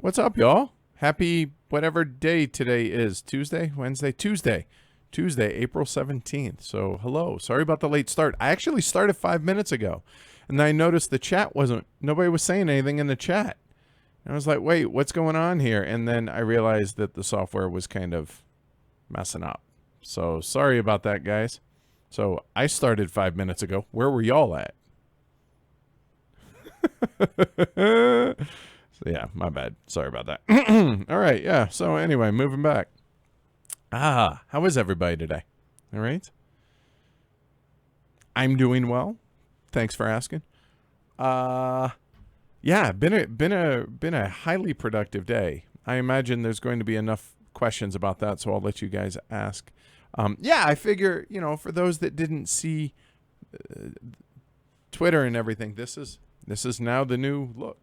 What's up, y'all? Happy whatever day today is. Tuesday, Wednesday, Tuesday, April 17th. So, hello. Sorry about the late start. I actually started 5 minutes ago, and then I noticed the chat nobody was saying anything in the chat. And I was like, wait, what's going on here? And then I realized that the software was kind of messing up. So, sorry about that, guys. So, I started 5 minutes ago. Where were y'all at? So yeah, my bad. Sorry about that. All right, yeah. So anyway, moving back. How is everybody today? All right. I'm doing well. Thanks for asking. Yeah, been a highly productive day. I imagine there's going to be enough questions about that, so I'll let you guys ask. Yeah, I figure, for those that didn't see Twitter and everything, this is now the new look.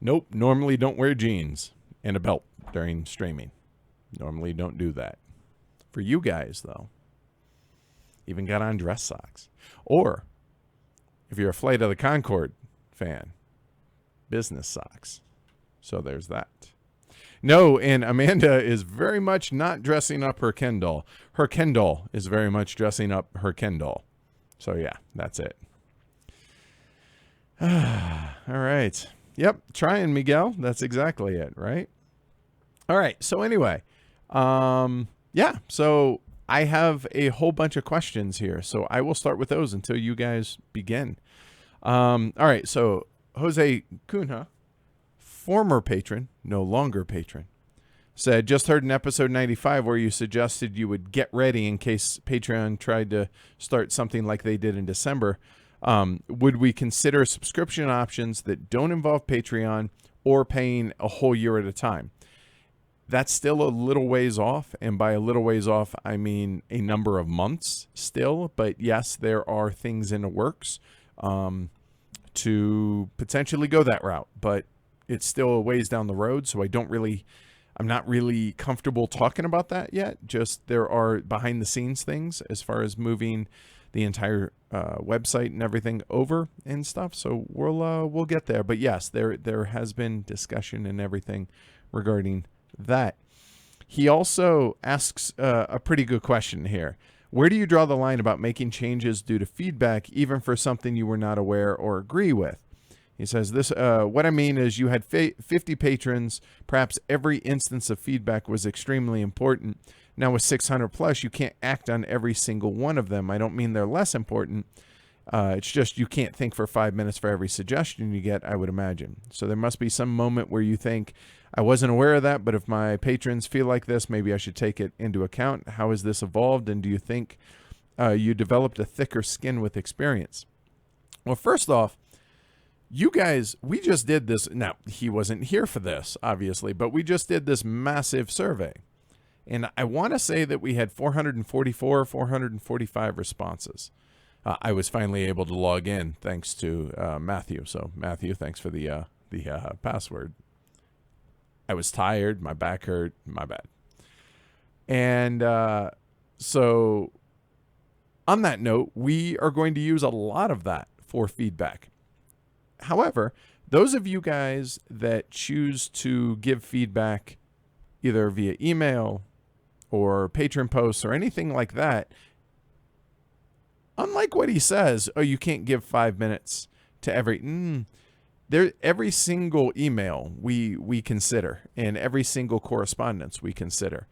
Nope, normally don't wear jeans and a belt during streaming. Normally don't do that. For you guys, though, even got on dress socks. Or, if you're a Flight of the Conchord fan, business socks. So there's that. No, and Amanda is very much not dressing up her Ken doll. Her Ken doll is very much dressing up her Ken doll. So yeah, that's it. All right. Yep, trying, Miguel. That's exactly it, right? All right, so anyway, yeah, so I have a whole bunch of questions here, so I will start with those until you guys begin. All right, so Jose Cunha, former patron, no longer patron, said, just heard in episode 95 where you suggested you would get ready in case Patreon tried to start something like they did in December. Would we consider subscription options that don't involve Patreon or paying a whole year at a time? That's still a little ways off. And by a little ways off, I mean a number of months still. But yes, there are things in the works to potentially go that route. But it's still a ways down the road. So I'm not really comfortable talking about that yet. Just there are behind the scenes things as far as moving the entire website and everything over and stuff. So we'll get there. But yes, there has been discussion and everything regarding that. He also asks a pretty good question here. Where do you draw the line about making changes due to feedback, even for something you were not aware or agree with? He says, "This. What I mean is you had 50 patrons. Perhaps every instance of feedback was extremely important. Now with 600 plus, you can't act on every single one of them. I don't mean they're less important. It's just you can't think for 5 minutes for every suggestion you get, I would imagine. So there must be some moment where you think, I wasn't aware of that, but if my patrons feel like this, maybe I should take it into account. How has this evolved? And do you think you developed a thicker skin with experience?" Well, first off, you guys, we just did this. Now, he wasn't here for this, obviously, but we just did this massive survey. And I want to say that we had 444, 445 responses. I was finally able to log in thanks to Matthew. So, Matthew, thanks for the password. I was tired. My back hurt. My bad. And so, on that note, we are going to use a lot of that for feedback. However, those of you guys that choose to give feedback either via email or Patreon posts or anything like that, unlike what he says, oh, you can't give 5 minutes to every single email we consider, and every single correspondence we consider.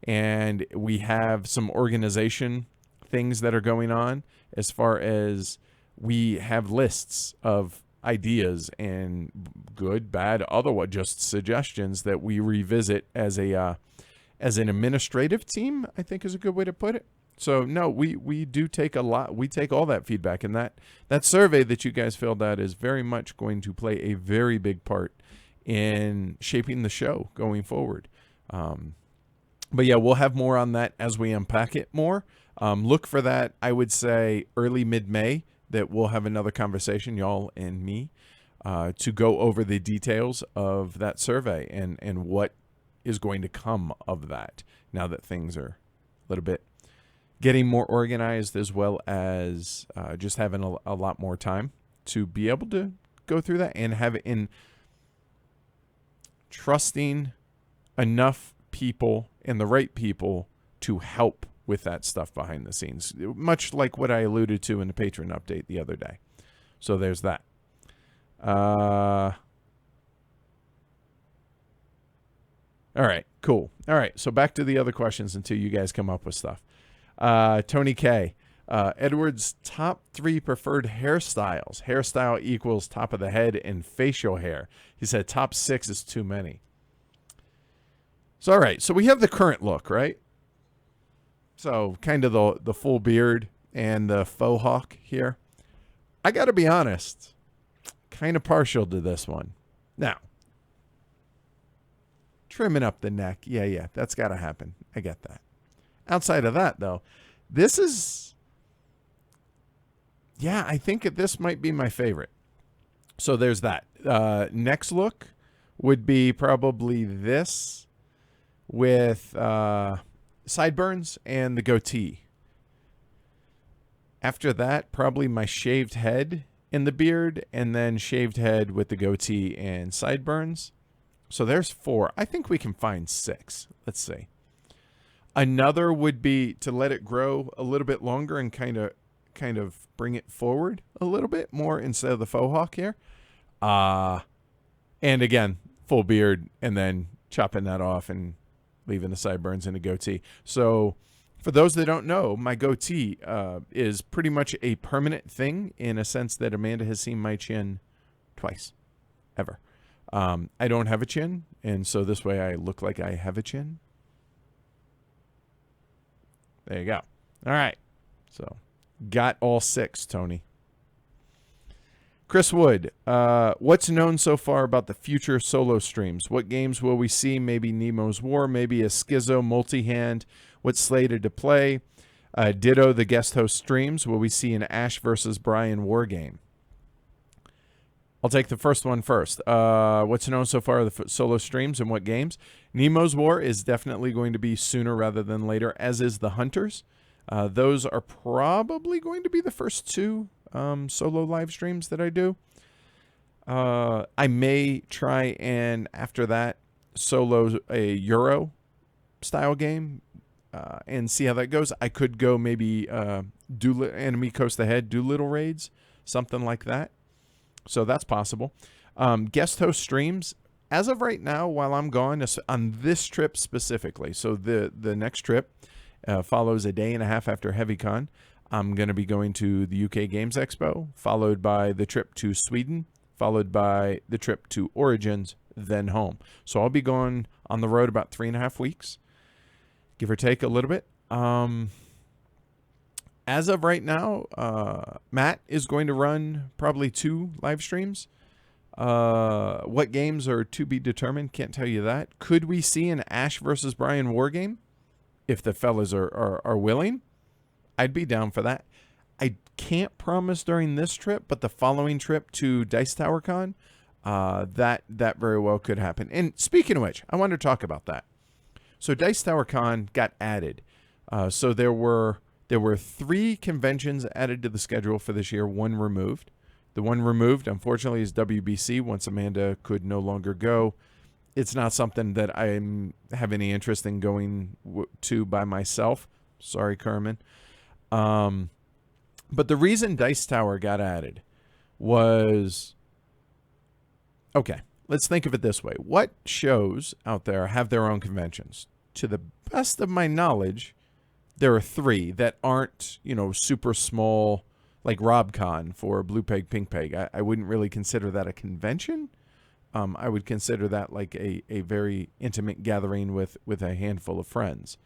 And we have some organization things that are going on as far as we have lists of ideas and good, bad, otherwise just suggestions that we revisit as an administrative team, I think is a good way to put it. So no, we do take a lot. We take all that feedback, and that survey that you guys filled out is very much going to play a very big part in shaping the show going forward. But yeah, we'll have more on that as we unpack it more. Look for that, I would say, early mid-May, that we'll have another conversation, y'all and me, to go over the details of that survey and what is going to come of that now that things are a little bit getting more organized, as well as just having a lot more time to be able to go through that and have it in trusting enough people and the right people to help with that stuff behind the scenes, much like what I alluded to in the Patron update the other day. So there's that. All right, cool. All right, so back to the other questions until you guys come up with stuff. Tony K. Edward's top 3 preferred hairstyles. Hairstyle equals top of the head and facial hair. He said top 6 is too many. So, all right, so we have the current look, right? So kind of the full beard and the faux hawk here. I got to be honest, kind of partial to this one. Now, trimming up the neck. Yeah, that's got to happen. I get that. Outside of that, though, this is, yeah, I think this might be my favorite. So there's that. Next look would be probably this with sideburns and the goatee. After that, probably my shaved head and the beard, and then shaved head with the goatee and sideburns. So there's 4. I think we can find 6. Let's see. Another would be to let it grow a little bit longer and kind of bring it forward a little bit more instead of the faux hawk here. And again, full beard and then chopping that off and leaving the sideburns and a goatee. So for those that don't know, my goatee is pretty much a permanent thing in a sense that Amanda has seen my chin twice, ever. I don't have a chin, and so this way I look like I have a chin. There you go. All right. So got all 6, Tony. Chris Wood, what's known so far about the future solo streams? What games will we see? Maybe Nemo's War, maybe a Schizo multi-hand. What's slated to play? Ditto the guest host streams. Will we see an Ash versus Brian war game? I'll take the first one first. What's known so far of the solo streams and what games? Nemo's War is definitely going to be sooner rather than later, as is the Hunters. Those are probably going to be the first 2 solo live streams that I do. I may try and, after that, solo a Euro style game and see how that goes. I could go maybe do Enemy Coast Ahead, do little raids, something like that. So that's possible. Guest host streams, as of right now, while I'm gone, on this trip specifically, so the next trip follows a day and a half after HeavyCon. I'm going to be going to the UK Games Expo, followed by the trip to Sweden, followed by the trip to Origins, then home. So I'll be going on the road about 3.5 weeks, give or take a little bit. As of right now, Matt is going to run probably 2 live streams. What games are to be determined? Can't tell you that. Could we see an Ash versus Brian war game? If the fellas are willing, I'd be down for that. I can't promise during this trip, but the following trip to Dice Tower Con, that very well could happen. And speaking of which, I wanted to talk about that. So Dice Tower Con got added. So there were 3 conventions added to the schedule for this year, 1 removed. The one removed, unfortunately, is WBC. Once Amanda could no longer go, it's not something that I have any interest in going to by myself. Sorry, Carmen. But the reason Dice Tower got added was, okay, let's think of it this way. What shows out there have their own conventions? To the best of my knowledge, there are 3 that aren't, super small, like RobCon for Blue Peg, Pink Peg. I wouldn't really consider that a convention. I would consider that like a very intimate gathering with a handful of friends,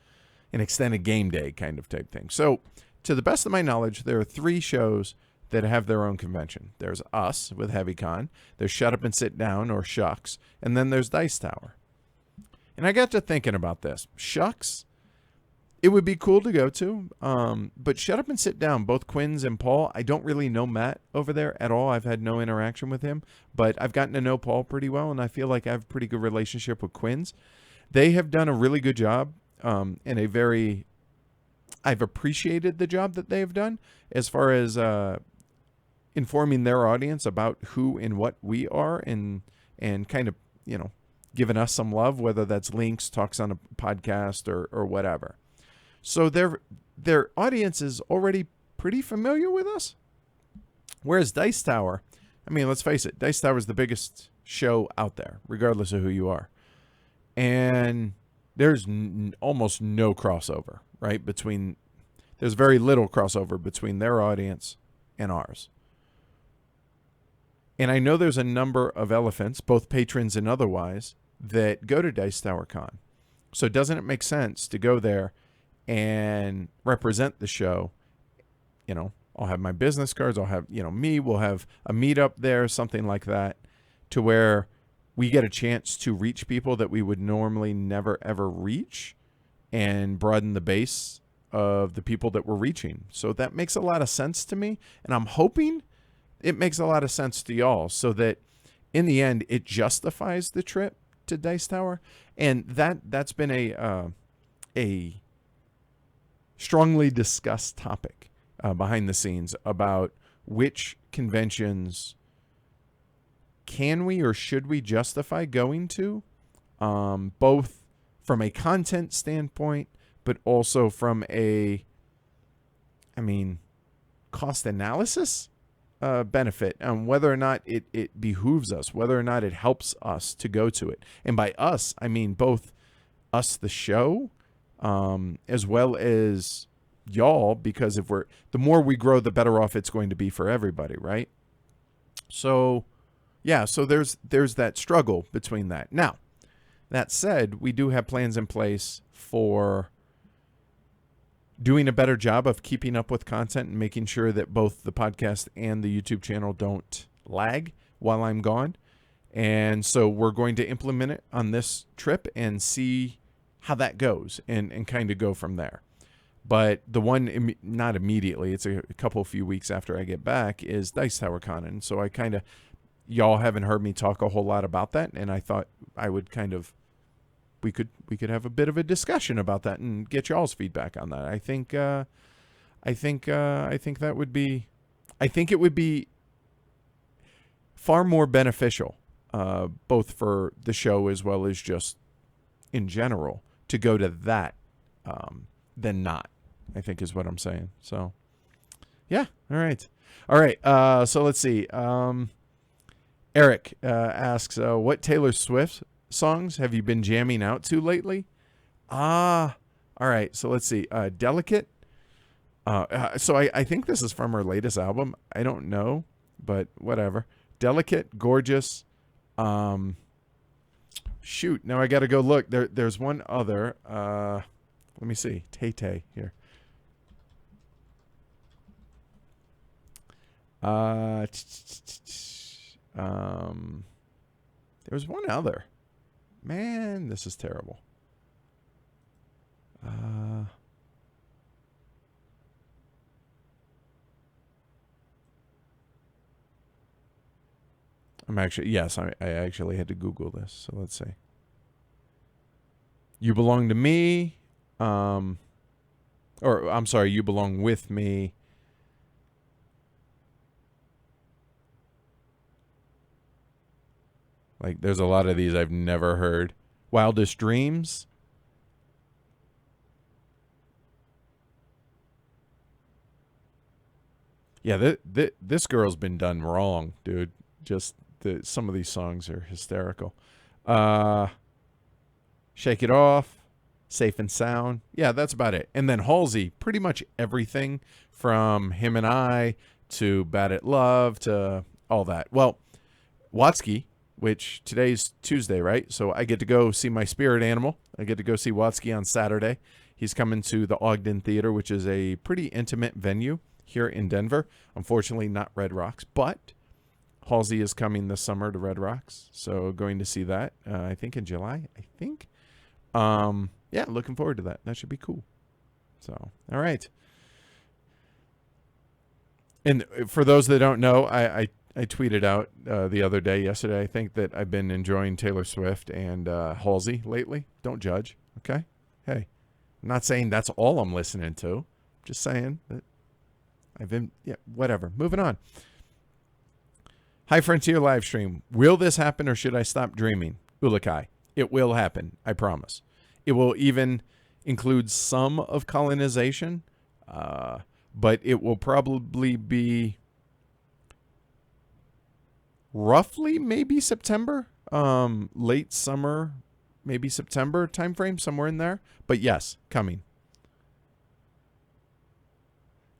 an extended game day kind of type thing. So to the best of my knowledge, there are 3 shows that have their own convention. There's us with HeavyCon. There's Shut Up and Sit Down, or Shucks. And then there's Dice Tower. And I got to thinking about this. Shucks, it would be cool to go to, but Shut Up and Sit Down, both Quinn's and Paul, I don't really know Matt over there at all. I've had no interaction with him, but I've gotten to know Paul pretty well, and I feel like I have a pretty good relationship with Quinn's. They have done a really good job and a very I've appreciated the job that they've done as far as informing their audience about who and what we are, and kind of, giving us some love, whether that's links, talks on a podcast, or whatever. So their audience is already pretty familiar with us. Whereas Dice Tower, I mean, let's face it, Dice Tower is the biggest show out there, regardless of who you are. And there's almost no crossover, right? There's very little crossover between their audience and ours. And I know there's a number of elephants, both patrons and otherwise, that go to Dice Tower Con. So doesn't it make sense to go there and represent the show? I'll have my business cards. I'll have, we'll have a meetup there, something like that, to where we get a chance to reach people that we would normally never, ever reach, and broaden the base of the people that we're reaching. So that makes a lot of sense to me. And I'm hoping it makes a lot of sense to y'all, so that in the end, it justifies the trip to Dice Tower. And that's been a strongly discussed topic behind the scenes about which conventions can we or should we justify going to, both from a content standpoint, but also from cost analysis benefit, whether or not it behooves us, whether or not it helps us to go to it. And by us, I mean both us, the show, as well as y'all, because the more we grow, the better off it's going to be for everybody, right? So yeah, so there's that struggle between that. Now, that said, we do have plans in place for doing a better job of keeping up with content and making sure that both the podcast and the YouTube channel don't lag while I'm gone. And so we're going to implement it on this trip and see how that goes, and kind of go from there. But the one, not immediately, it's a few weeks after I get back, is Dice Tower Con. And so y'all haven't heard me talk a whole lot about that, and I thought I would we could have a bit of a discussion about that and get y'all's feedback on that. I think that would be, it would be far more beneficial, both for the show as well as just in general, to go to that than not, I think is what I'm saying. So yeah. All right. So let's see. Eric asks, what Taylor Swift songs have you been jamming out to lately? All right. So let's see. Delicate. So I think this is from her latest album. I don't know, but whatever. Delicate, Gorgeous. Shoot. Now I got to go look. There's one other. Let me see. Tay here. There's one other. Man, this is terrible. I actually had to Google this. So let's see. You Belong to Me. You Belong With Me. Like, there's a lot of these I've never heard. Wildest Dreams. Yeah, this girl's been done wrong, dude. Just some of these songs are hysterical. Shake It Off, Safe and Sound. Yeah, that's about it. And then Halsey, pretty much everything from Him and I to Bad at Love to all that. Well, Watsky, which today's Tuesday, right? So I get to go see my spirit animal. I get to go see Watsky on Saturday. He's coming to the Ogden Theater, which is a pretty intimate venue here in Denver. Unfortunately, not Red Rocks, but Halsey is coming this summer to Red Rocks. So going to see that, I think in July, yeah, looking forward to that. That should be cool. So, all right. And for those that don't know, I tweeted out yesterday, I think, that I've been enjoying Taylor Swift and Halsey lately. Don't judge, okay? Hey, I'm not saying that's all I'm listening to. Just saying that I've been, yeah, whatever. Moving on. High Frontier live stream. Will this happen or should I stop dreaming? Ulakai. It will happen. I promise. It will even include some of colonization, but it will probably be roughly maybe September, late summer, maybe September timeframe, somewhere in there. But yes, coming.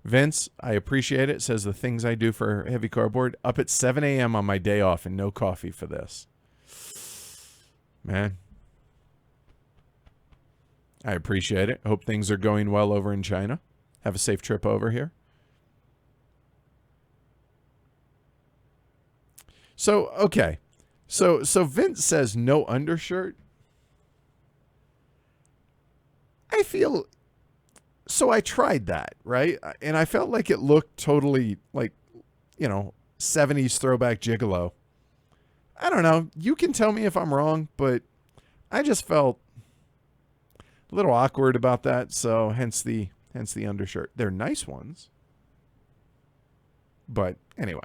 Vince, I appreciate it. Says the things I do for Heavy Cardboard. Up at 7 a.m. on my day off and no coffee for this. Man. I appreciate it. Hope things are going well over in China. Have a safe trip over here. So, okay. So Vince says no undershirt. I feel... So I tried that, right? And I felt like it looked totally like, 70s throwback gigolo. I don't know. You can tell me if I'm wrong, but I just felt a little awkward about that. So hence the undershirt. They're nice ones. But anyway.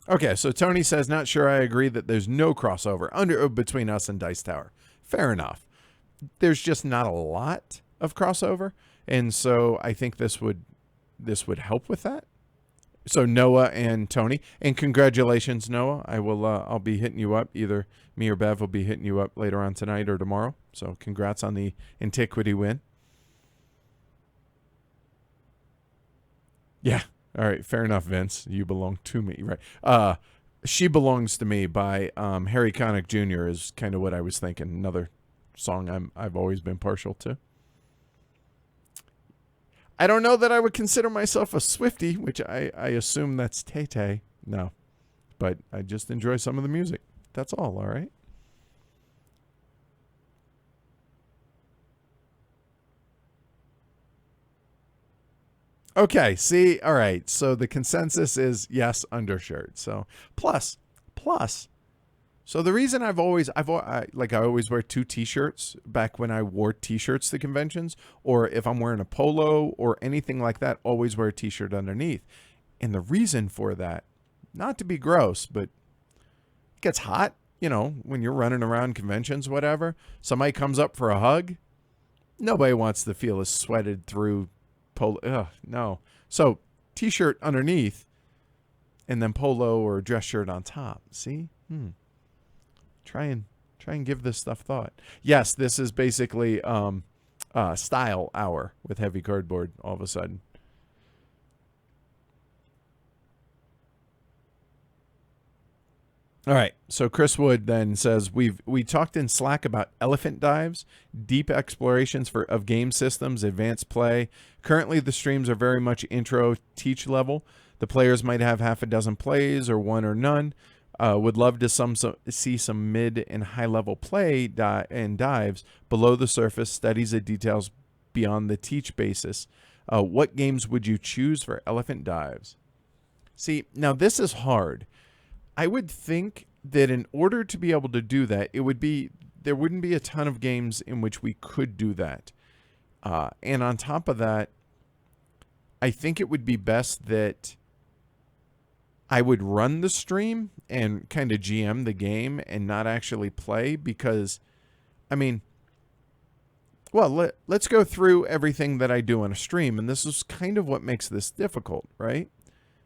Okay, so Tony says, not sure I agree that there's no crossover between us and Dice Tower. Fair enough. There's just not a lot of crossover, and so I think this would help with that. So Noah and Tony, and congratulations, Noah. I'll be hitting you up. Either me or Bev will be hitting you up later on tonight or tomorrow. So congrats on the Antiquity win. Yeah. All right, fair enough, Vince. You belong to me, right? She Belongs to Me by Harry Connick Jr. is kind of what I was thinking. Another song I've always been partial to. I don't know that I would consider myself a Swiftie, which I assume that's Tay-Tay. No, but I just enjoy some of the music. That's all right? Okay, see, all right. So the consensus is yes, undershirt. So plus. So the reason I always wear 2 t-shirts back when I wore t-shirts to conventions, or if I'm wearing a polo or anything like that, always wear a t-shirt underneath. And the reason for that, not to be gross, but it gets hot, when you're running around conventions, whatever. Somebody comes up for a hug. Nobody wants to feel as sweated through polo. Ugh, no. So t-shirt underneath and then polo or dress shirt on top. See? Try and give this stuff thought. Yes, this is basically style hour with Heavy Cardboard all of a sudden. All right. So Chris Wood then says we talked in Slack about elephant dives, deep explorations of game systems, advanced play. Currently, the streams are very much intro teach level. The players might have half a dozen plays or one or none. Would love to see some mid and high level play and dives below the surface, studies of details beyond the teach basis. What games would you choose for elephant dives? See, now this is hard. I would think that in order to be able to do that, there wouldn't be a ton of games in which we could do that. And on top of that, I think it would be best that I would run the stream and kind of GM the game and not actually play because, let's go through everything that I do on a stream. And this is kind of what makes this difficult, right?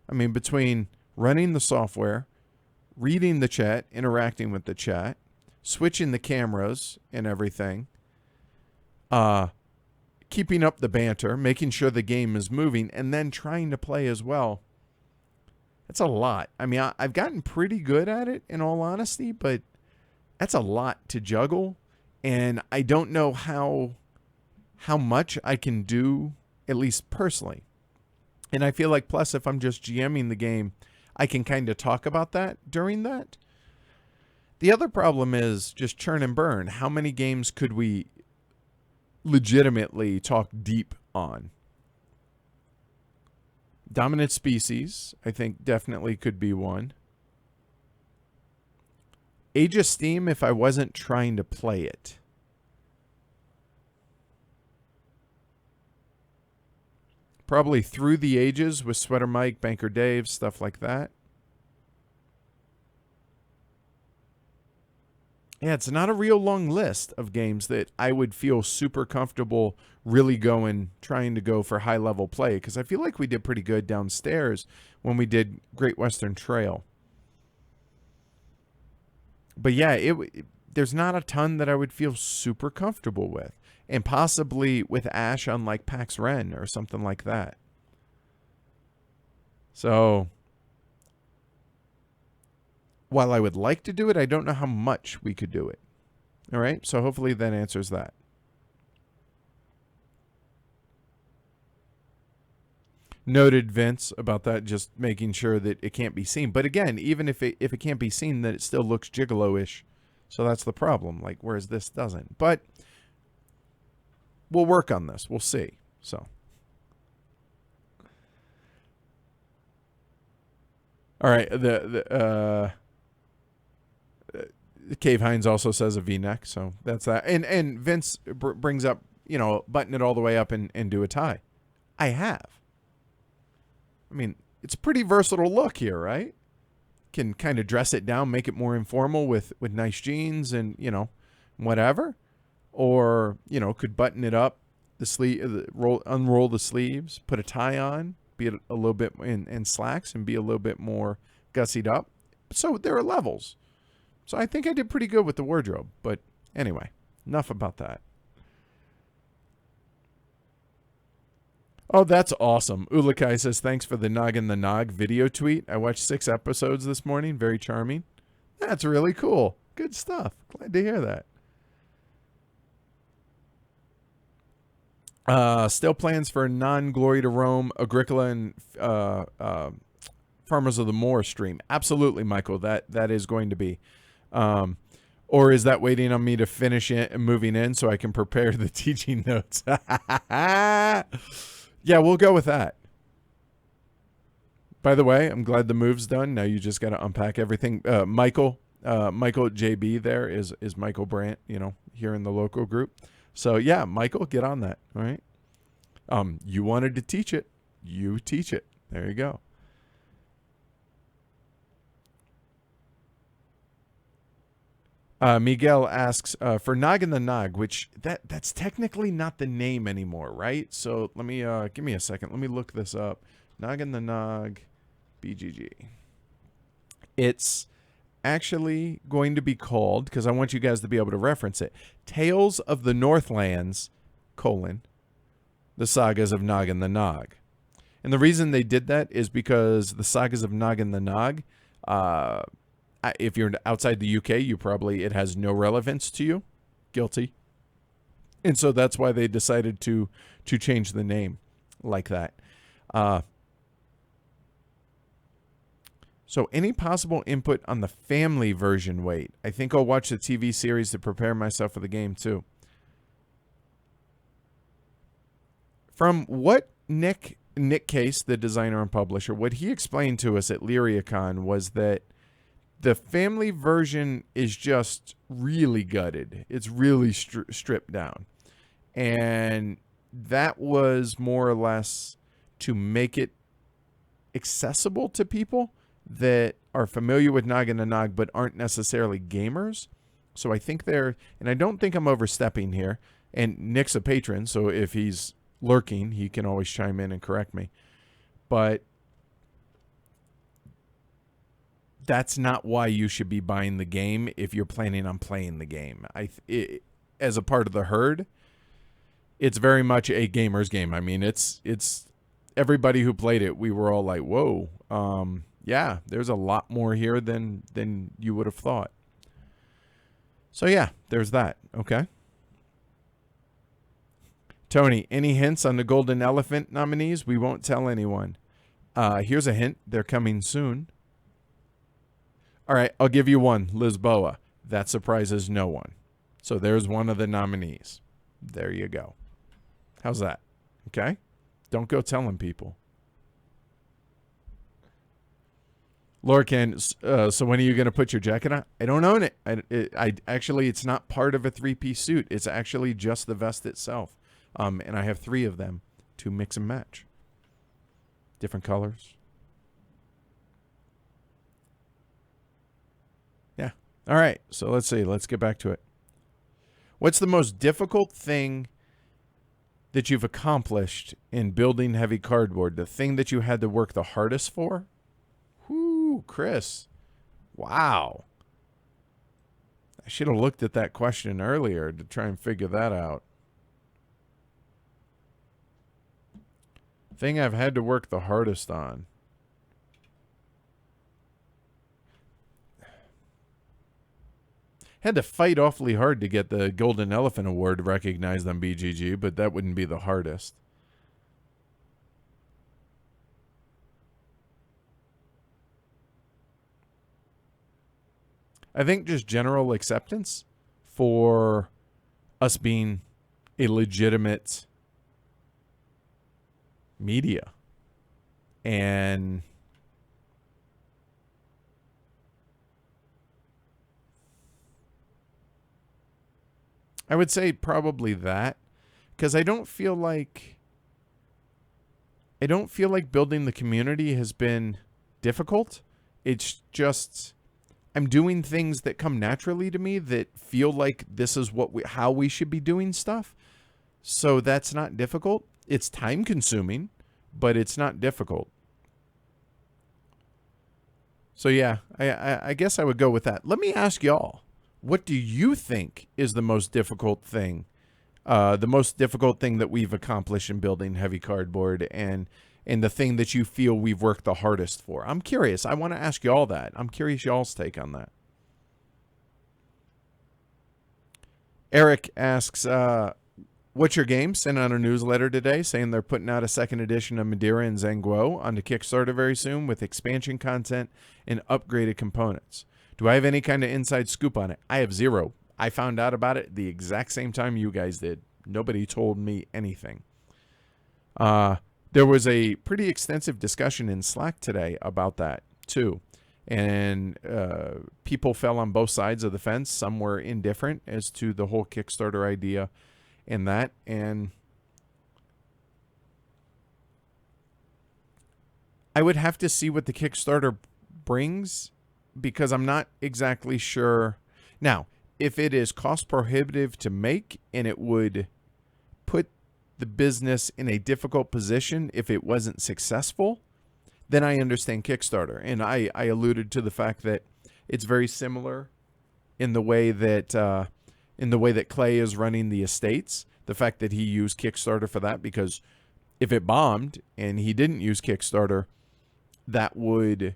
Between running the software, reading the chat, interacting with the chat, switching the cameras and everything, keeping up the banter, making sure the game is moving, and then trying to play as well. That's a lot. I've gotten pretty good at it, in all honesty, but that's a lot to juggle, and I don't know how much I can do, at least personally. And I feel like, plus, if I'm just GMing the game, I can kind of talk about that during that. The other problem is just churn and burn. How many games could we legitimately talk deep on? Dominant Species, I think, definitely could be one. Age of Steam if I wasn't trying to play it. Probably Through the Ages with Sweater Mike, Banker Dave, stuff like that. Yeah, it's not a real long list of games that I would feel super comfortable really trying to go for high-level play, because I feel like we did pretty good downstairs when we did Great Western Trail. But yeah, there's not a ton that I would feel super comfortable with. And possibly with Ash on like PAX Ren or something like that. So, while I would like to do it, I don't know how much we could do it. All right, so hopefully that answers that. Noted, Vince, about that, just making sure that it can't be seen. But again, even if it can't be seen, that it still looks gigolo-ish. So that's the problem, like, whereas this doesn't. But we'll work on this. We'll see. So, all right. The Cave Hines also says a V-neck, so that's that. And Vince brings up, button it all the way up and do a tie. I have. I mean, it's a pretty versatile look here, right? Can kind of dress it down, make it more informal with nice jeans and, whatever. Or, could button it up, the sleeve, unroll the sleeves, put a tie on, be a little bit in slacks and be a little bit more gussied up. So there are levels. So I think I did pretty good with the wardrobe. But anyway, enough about that. Oh, that's awesome. Ulakai says, thanks for the Noggin the Nog video tweet. I watched 6 episodes this morning. Very charming. That's really cool. Good stuff. Glad to hear that. Still plans for non-Glory to Rome, Agricola, and Farmers of the Moor stream. Absolutely, Michael. That is going to be. Or is that waiting on me to finish it and moving in so I can prepare the teaching notes? Yeah, we'll go with that. By the way, I'm glad the move's done. Now you just got to unpack everything. Michael JB there is Michael Brandt, here in the local group. So yeah, Michael, get on that. All right. You wanted to teach it. You teach it. There you go. Miguel asks for Noggin the Nog, which that's technically not the name anymore, right? So let me give me a second. Let me look this up. Noggin the Nog, BGG. It's actually going to be called, because I want you guys to be able to reference it, Tales of the Northlands, the Sagas of Noggin the Nog. And the reason they did that is because the Sagas of Noggin the Nog, if you're outside the UK, it has no relevance to you. Guilty. And so that's why they decided to change the name like that. So any possible input on the family version weight? I think I'll watch the TV series to prepare myself for the game too. From what Nick Case, the designer and publisher, what he explained to us at LyriaCon was that the family version is just really gutted. It's really stripped down. And that was more or less to make it accessible to people that are familiar with Noggin the Nog but aren't necessarily gamers. So I think and I don't think I'm overstepping here, and Nick's a patron, so if he's lurking, he can always chime in and correct me. But that's not why you should be buying the game if you're planning on playing the game. As a part of the herd, it's very much a gamer's game. I mean, it's everybody who played it, we were all like, whoa, yeah, there's a lot more here than you would have thought. So yeah, there's that. Okay. Tony, any hints on the Golden Elephant nominees? We won't tell anyone. Here's a hint. They're coming soon. All right, I'll give you one. Lisboa. That surprises no one. So there's one of the nominees. There you go. How's that? Okay? Don't go telling people. Lorcan, so when are you going to put your jacket on? I don't own it. I actually, it's not part of a three-piece suit. It's actually just the vest itself. And I have 3 of them to mix and match. Different colors. Yeah. All right. So let's see. Let's get back to it. What's the most difficult thing that you've accomplished in building heavy cardboard? The thing that you had to work the hardest for? Whoo, Chris. Wow. I should have looked at that question earlier to try and figure that out. Thing I've had to work the hardest on. Had to fight awfully hard to get the Golden Elephant Award recognized on BGG, but that wouldn't be the hardest. I think just general acceptance for us being a legitimate media. And I would say probably that, because I don't feel like building the community has been difficult. It's just I'm doing things that come naturally to me that feel like this is how we should be doing stuff. So that's not difficult. It's time consuming, but it's not difficult. So yeah, I guess I would go with that. Let me ask y'all, what do you think is the most difficult thing? The most difficult thing that we've accomplished in building heavy cardboard, and the thing that you feel we've worked the hardest for? I'm curious. I want to ask y'all that. I'm curious y'all's take on that. Eric asks, what's your game? Sent out a newsletter today saying they're putting out a 2nd edition of Madeira and Zangguo onto Kickstarter very soon with expansion content and upgraded components. Do I have any kind of inside scoop on it? I have 0. I found out about it the exact same time you guys did. Nobody told me anything. There was a pretty extensive discussion in Slack today about that too. And people fell on both sides of the fence. Some were indifferent as to the whole Kickstarter idea and that. And I would have to see what the Kickstarter brings, because I'm not exactly sure. Now, if it is cost prohibitive to make and it would put the business in a difficult position if it wasn't successful, then I understand Kickstarter. And I alluded to the fact that it's very similar in the way that Clay is running the estates. The fact that he used Kickstarter for that, because if it bombed and he didn't use Kickstarter, that would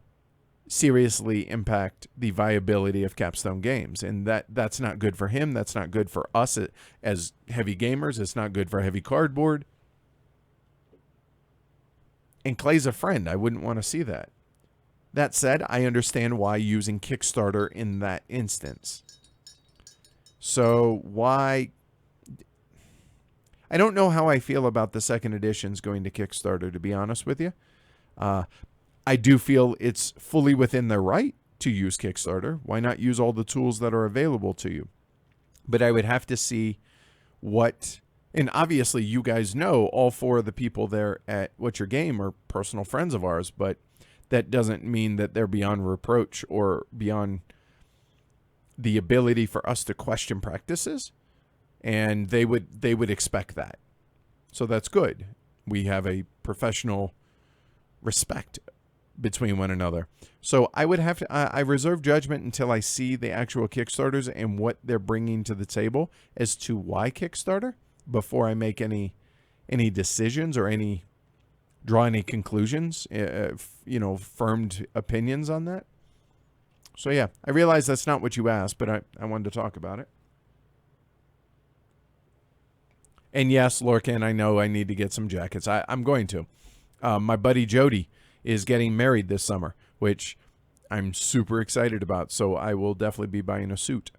seriously impact the viability of Capstone Games. And that's not good for him. That's not good for us as heavy gamers. It's not good for heavy cardboard. And Clay's a friend. I wouldn't want to see that. That said, I understand why using Kickstarter in that instance. So why... I don't know how I feel about the 2nd editions going to Kickstarter, to be honest with you. I do feel it's fully within their right to use Kickstarter. Why not use all the tools that are available to you? But I would have to see what... And obviously, you guys know all 4 of the people there at What's Your Game are personal friends of ours, but that doesn't mean that they're beyond reproach or beyond the ability for us to question practices. And they would expect that. So that's good. We have a professional respect between one another. So I would have to, I reserve judgment until I see the actual Kickstarters and what they're bringing to the table as to why Kickstarter, before I make any decisions or draw any conclusions, firmed opinions on that. So yeah, I realize that's not what you asked, but I wanted to talk about it. And yes, Lorcan, I know I need to get some jackets. I'm going to. My buddy Jody is getting married this summer, which I'm super excited about. So I will definitely be buying a suit.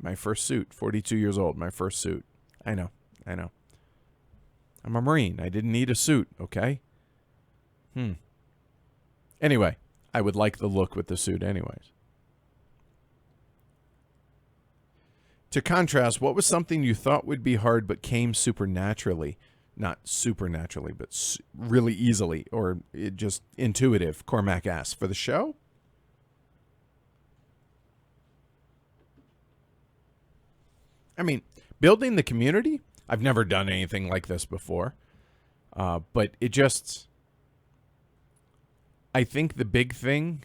My first suit, 42 years old, my first suit. I know. I'm a Marine. I didn't need a suit, okay? Anyway, I would like the look with the suit anyways. To contrast, what was something you thought would be hard but came supernaturally? Not supernaturally, but really easily, or just intuitive, Cormac asks. For the show? I mean, building the community, I've never done anything like this before. But it just, I think the big thing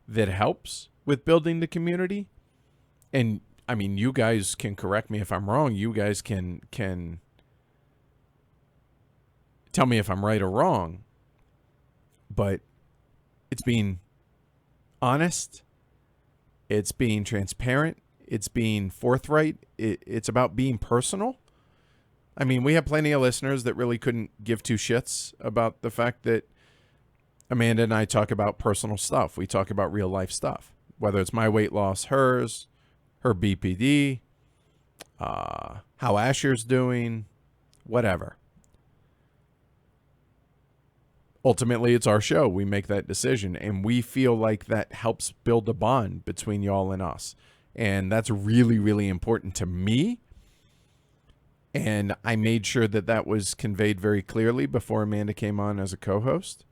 that helps with building the community, and I mean, you guys can correct me if I'm wrong. You guys can tell me if I'm right or wrong. But it's being honest. It's being transparent. It's being forthright. It's about being personal. I mean, we have plenty of listeners that really couldn't give two shits about the fact that Amanda and I talk about personal stuff. We talk about real life stuff, whether it's my weight loss, hers, her BPD, how Asher's doing, whatever. Ultimately, it's our show. We make that decision, and we feel like that helps build a bond between y'all and us. And that's really, really important to me. And I made sure that that was conveyed very clearly before Amanda came on as a co-host.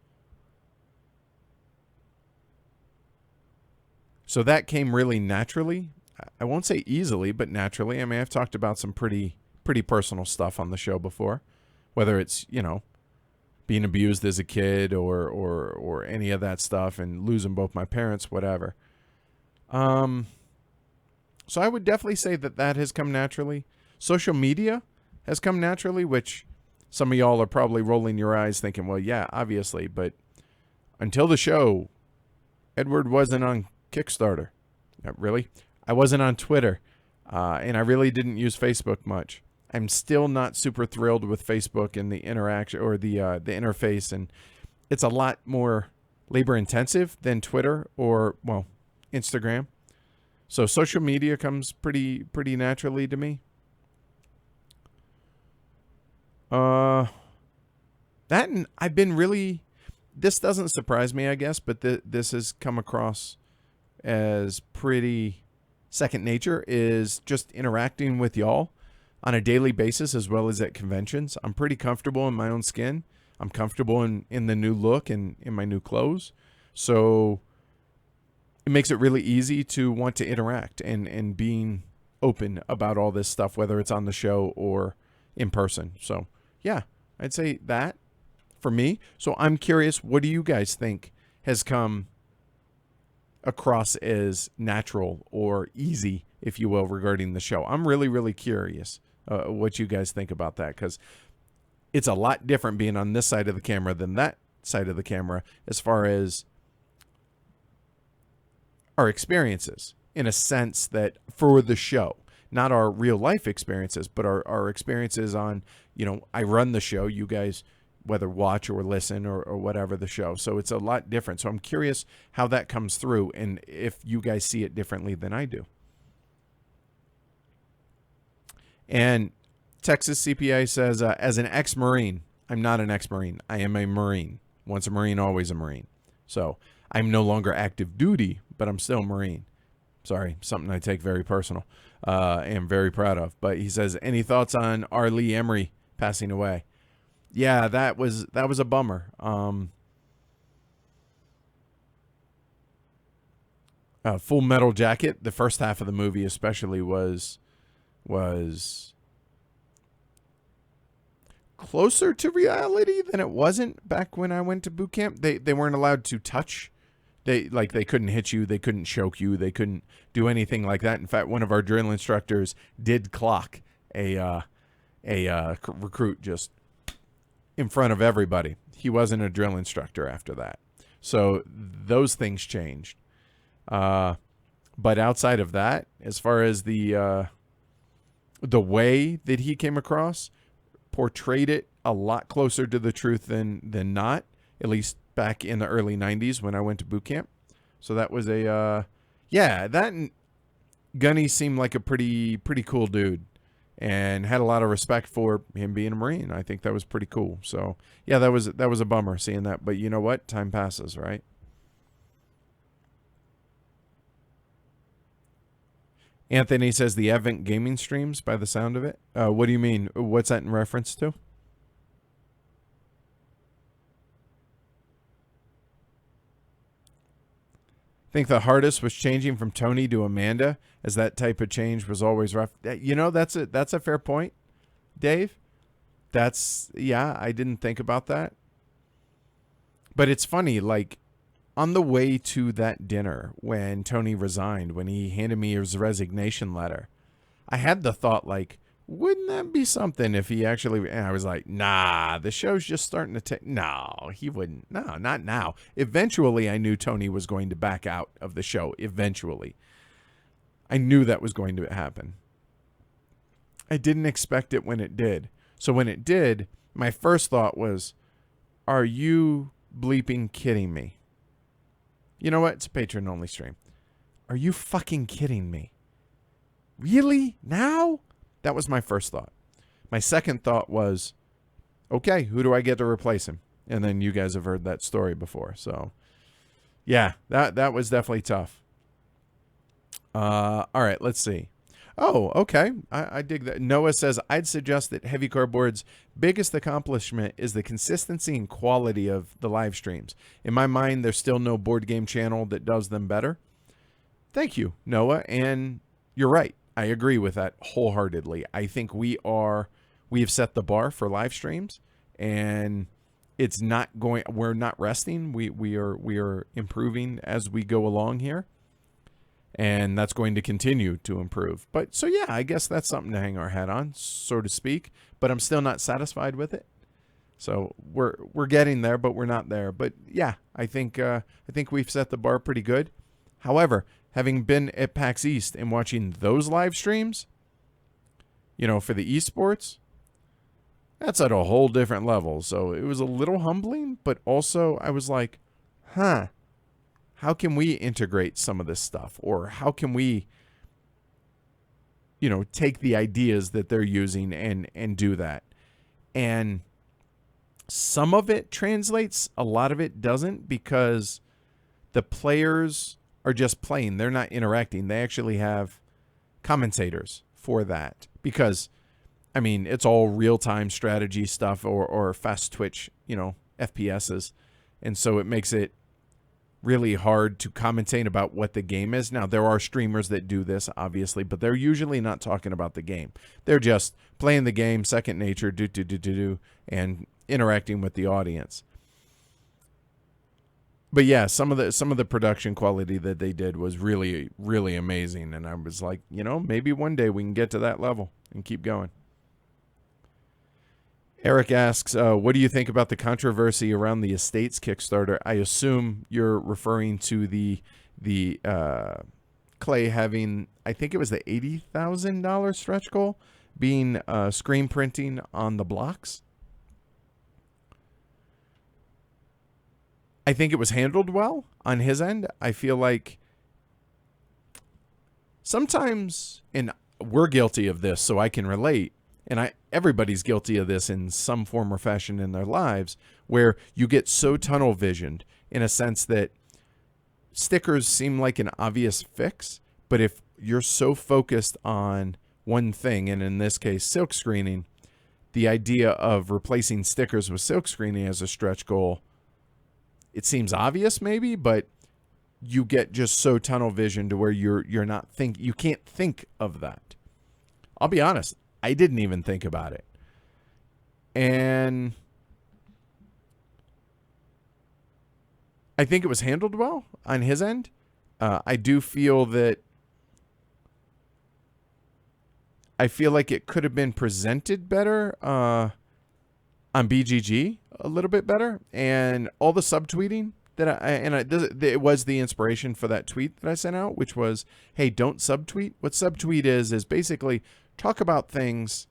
So that came really naturally. I won't say easily, but naturally. I mean, I've talked about some pretty personal stuff on the show before, whether it's, you know, being abused as a kid or any of that stuff and losing both my parents, whatever. So I would definitely say that has come naturally. Social media has come naturally, which some of y'all are probably rolling your eyes thinking, well, yeah, obviously. But until the show, Edward wasn't on Kickstarter. Really? I wasn't on Twitter. And I really didn't use Facebook much. I'm still not super thrilled with Facebook and the interaction or the interface. And it's a lot more labor intensive than Twitter or, well, Instagram. So social media comes pretty naturally to me. That and I've been really, this doesn't surprise me, I guess, but this has come across as pretty second nature, is just interacting with y'all on a daily basis as well as at conventions. I'm pretty comfortable in my own skin. I'm comfortable in the new look and in my new clothes. So it makes it really easy to want to interact and being open about all this stuff, whether it's on the show or in person. So yeah, I'd say that for me. So I'm curious, what do you guys think has come across as natural or easy, if you will, regarding the show? I'm really, really curious what you guys think about that, because it's a lot different being on this side of the camera than that side of the camera as far as our experiences, in a sense that for the show, not our real life experiences, but our experiences on, you know, I run the show, you guys, whether watch or listen or whatever the show. So it's a lot different. So I'm curious how that comes through and if you guys see it differently than I do. And Texas CPA says, as an ex-Marine, I'm not an ex-Marine. I am a Marine. Once a Marine, always a Marine. So I'm no longer active duty, but I'm still a Marine. Sorry, something I take very personal and am very proud of. But he says, any thoughts on R. Lee Emery passing away? Yeah, that was a bummer. Full Metal Jacket, the first half of the movie especially was closer to reality than it wasn't back when I went to boot camp. They weren't allowed to touch. They couldn't hit you, they couldn't choke you, they couldn't do anything like that. In fact, one of our drill instructors did clock a recruit just in front of everybody. He wasn't a drill instructor after that. So those things changed. But outside of that, as far as the way that he came across, portrayed it a lot closer to the truth than not, at least back in the early 90s when I went to boot camp. So that was that and Gunny seemed like a pretty cool dude and had a lot of respect for him being a Marine. I think that was pretty cool. So yeah, that was a bummer seeing that, but you know what? Time passes, right? Anthony says the Advent gaming streams by the sound of it. What do you mean? What's that in reference to? I think the hardest was changing from Tony to Amanda, as that type of change was always rough. You know, that's a fair point, Dave. I didn't think about that. But it's funny, like, on the way to that dinner when Tony resigned, when he handed me his resignation letter, I had the thought, like, wouldn't that be something if he actually... And I was like, nah, the show's just starting to take... No, he wouldn't. No, not now. Eventually, I knew Tony was going to back out of the show. Eventually. I knew that was going to happen. I didn't expect it when it did. So when it did, my first thought was, are you bleeping kidding me? You know what? It's a Patron-only stream. Are you fucking kidding me? Really? Now? That was my first thought. My second thought was, okay, who do I get to replace him? And then you guys have heard that story before. So, yeah, that was definitely tough. All right, let's see. Oh, okay. I dig that. Noah says, I'd suggest that Heavy Cardboard's biggest accomplishment is the consistency and quality of the live streams. In my mind, there's still no board game channel that does them better. Thank you, Noah. And you're right. I agree with that wholeheartedly. I think we have set the bar for live streams, and we're not resting. We are improving as we go along here. And that's going to continue to improve. But so, yeah, I guess that's something to hang our hat on, so to speak. But I'm still not satisfied with it. So we're getting there, but we're not there. But yeah, I think we've set the bar pretty good. However, having been at PAX East and watching those live streams, you know, for the esports, that's at a whole different level. So it was a little humbling, but also I was like, huh. How can we integrate some of this stuff? Or how can we, you know, take the ideas that they're using and do that? And some of it translates, a lot of it doesn't, because the players are just playing. They're not interacting. They actually have commentators for that. Because, I mean, it's all real-time strategy stuff or fast twitch, you know, FPSs. And so it makes it really hard to commentate about what the game is. Now, there are streamers that do this, obviously, but they're usually not talking about the game. They're just playing the game, second nature, and interacting with the audience. But yeah, some of the production quality that they did was really, really amazing. And I was like, you know, maybe one day we can get to that level and keep going. Eric asks, what do you think about the controversy around the Estates Kickstarter? I assume you're referring to the Clay having, I think it was the $80,000 stretch goal, being screen printing on the blocks. I think it was handled well on his end. I feel like sometimes, and we're guilty of this, so I can relate, and everybody's guilty of this in some form or fashion in their lives, where you get so tunnel visioned in a sense that stickers seem like an obvious fix, but if you're so focused on one thing, and in this case silk screening, the idea of replacing stickers with silk screening as a stretch goal, it seems obvious maybe, but you get just so tunnel visioned to where you can't think of that. I'll be honest, I didn't even think about it. And I think it was handled well on his end. I do feel that it could have been presented better on BGG a little bit better. And all the subtweeting it was the inspiration for that tweet that I sent out, which was, hey, don't subtweet. What subtweet is basically talk about things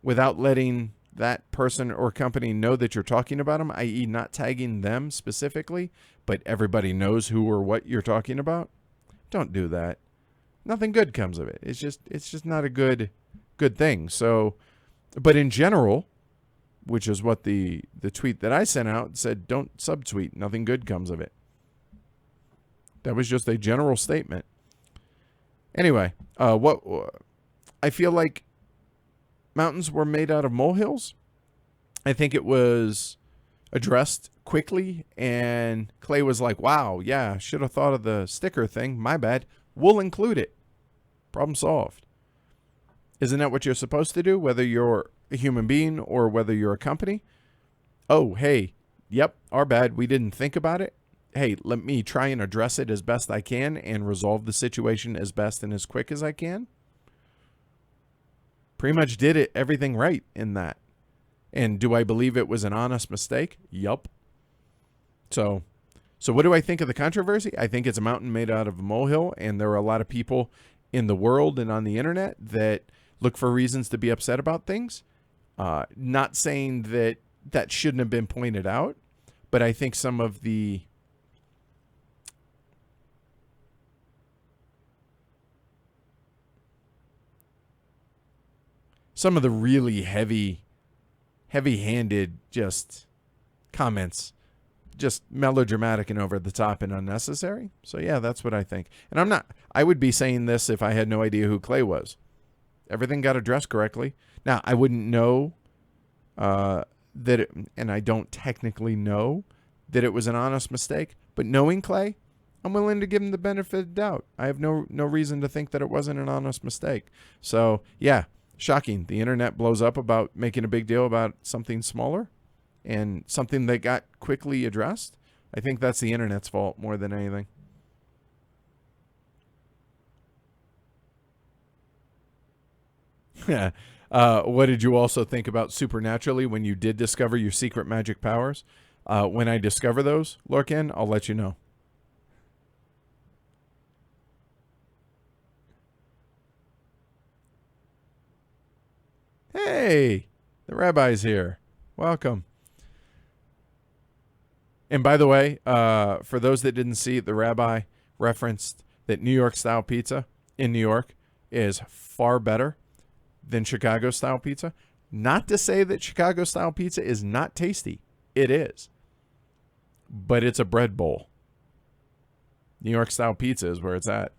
without letting that person or company know that you're talking about them, i.e. not tagging them specifically, but everybody knows who or what you're talking about. Don't do that. Nothing good comes of it. It's just not a good thing. So, but in general, which is what the tweet that I sent out said, don't subtweet. Nothing good comes of it. That was just a general statement. Anyway, what I feel like mountains were made out of molehills. I think it was addressed quickly, and Clay was like, wow, yeah, should have thought of the sticker thing. My bad. We'll include it. Problem solved. Isn't that what you're supposed to do, whether you're a human being or whether you're a company? Oh, hey, yep, our bad. We didn't think about it. Hey, let me try and address it as best I can and resolve the situation as best and as quick as I can. Pretty much did everything right in that. And do I believe it was an honest mistake? Yup. So what do I think of the controversy? I think it's a mountain made out of a molehill, and there are a lot of people in the world and on the internet that look for reasons to be upset about things. Not saying that that shouldn't have been pointed out, but I think some of the really heavy-handed just comments, just melodramatic and over the top and unnecessary. So yeah, that's what I think. And I would be saying this if I had no idea who Clay was. Everything got addressed correctly. Now, I wouldn't know and I don't technically know that it was an honest mistake, but knowing Clay, I'm willing to give him the benefit of the doubt. I have no reason to think that it wasn't an honest mistake. So yeah, shocking. The internet blows up about making a big deal about something smaller and something that got quickly addressed. I think that's the internet's fault more than anything. What did you also think about supernaturally when you did discover your secret magic powers? When I discover those, Lorcan, I'll let you know. Hey, the rabbi's here. Welcome. And by the way, for those that didn't see, the rabbi referenced that New York style pizza in New York is far better than Chicago style pizza. Not to say that Chicago style pizza is not tasty. It is. But it's a bread bowl. New York style pizza is where it's at.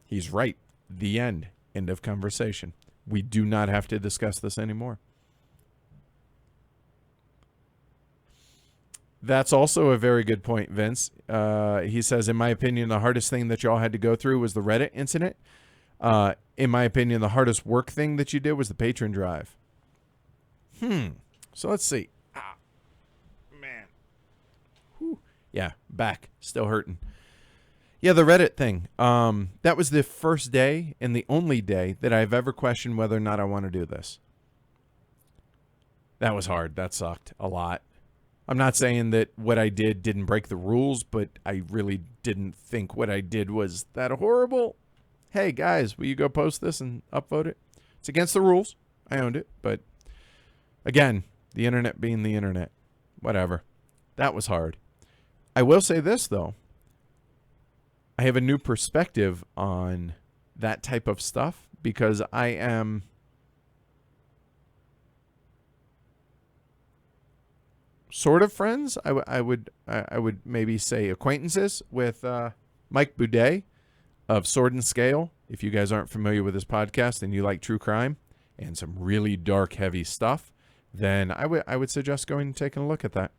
He's right. The end. End of conversation. We do not have to discuss this anymore. That's also a very good point, Vince. He says, in my opinion, the hardest thing that y'all had to go through was the Reddit incident. In my opinion, the hardest work thing that you did was the Patron drive. So let's see. Man. Whew. Yeah, back. Still hurting. Yeah, the Reddit thing. That was the first day and the only day that I've ever questioned whether or not I want to do this. That was hard. That sucked a lot. I'm not saying that what I did didn't break the rules, but I really didn't think what I did was that horrible. Hey, guys, will you go post this and upvote it? It's against the rules. I owned it. But again, the internet being the internet. Whatever. That was hard. I will say this, though. I have a new perspective on that type of stuff because I am sort of friends. I would maybe say acquaintances with Mike Boudet of Sword and Scale. If you guys aren't familiar with his podcast and you like true crime and some really dark, heavy stuff, then I would suggest going and taking a look at that,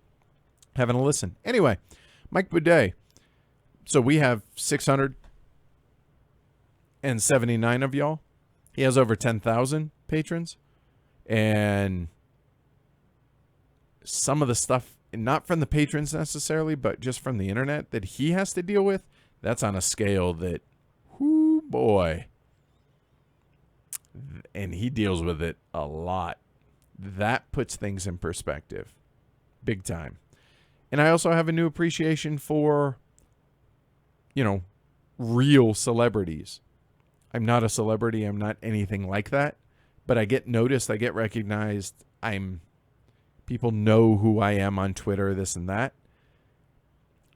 having a listen. Anyway, Mike Boudet. So we have 679 of y'all. He has over 10,000 patrons. And some of the stuff, not from the patrons necessarily, but just from the internet that he has to deal with, that's on a scale that, whoo boy. And he deals with it a lot. That puts things in perspective. Big time. And I also have a new appreciation for, real celebrities. I'm not a celebrity. I'm not anything like that. But I get noticed. I get recognized. People know who I am on Twitter, this and that.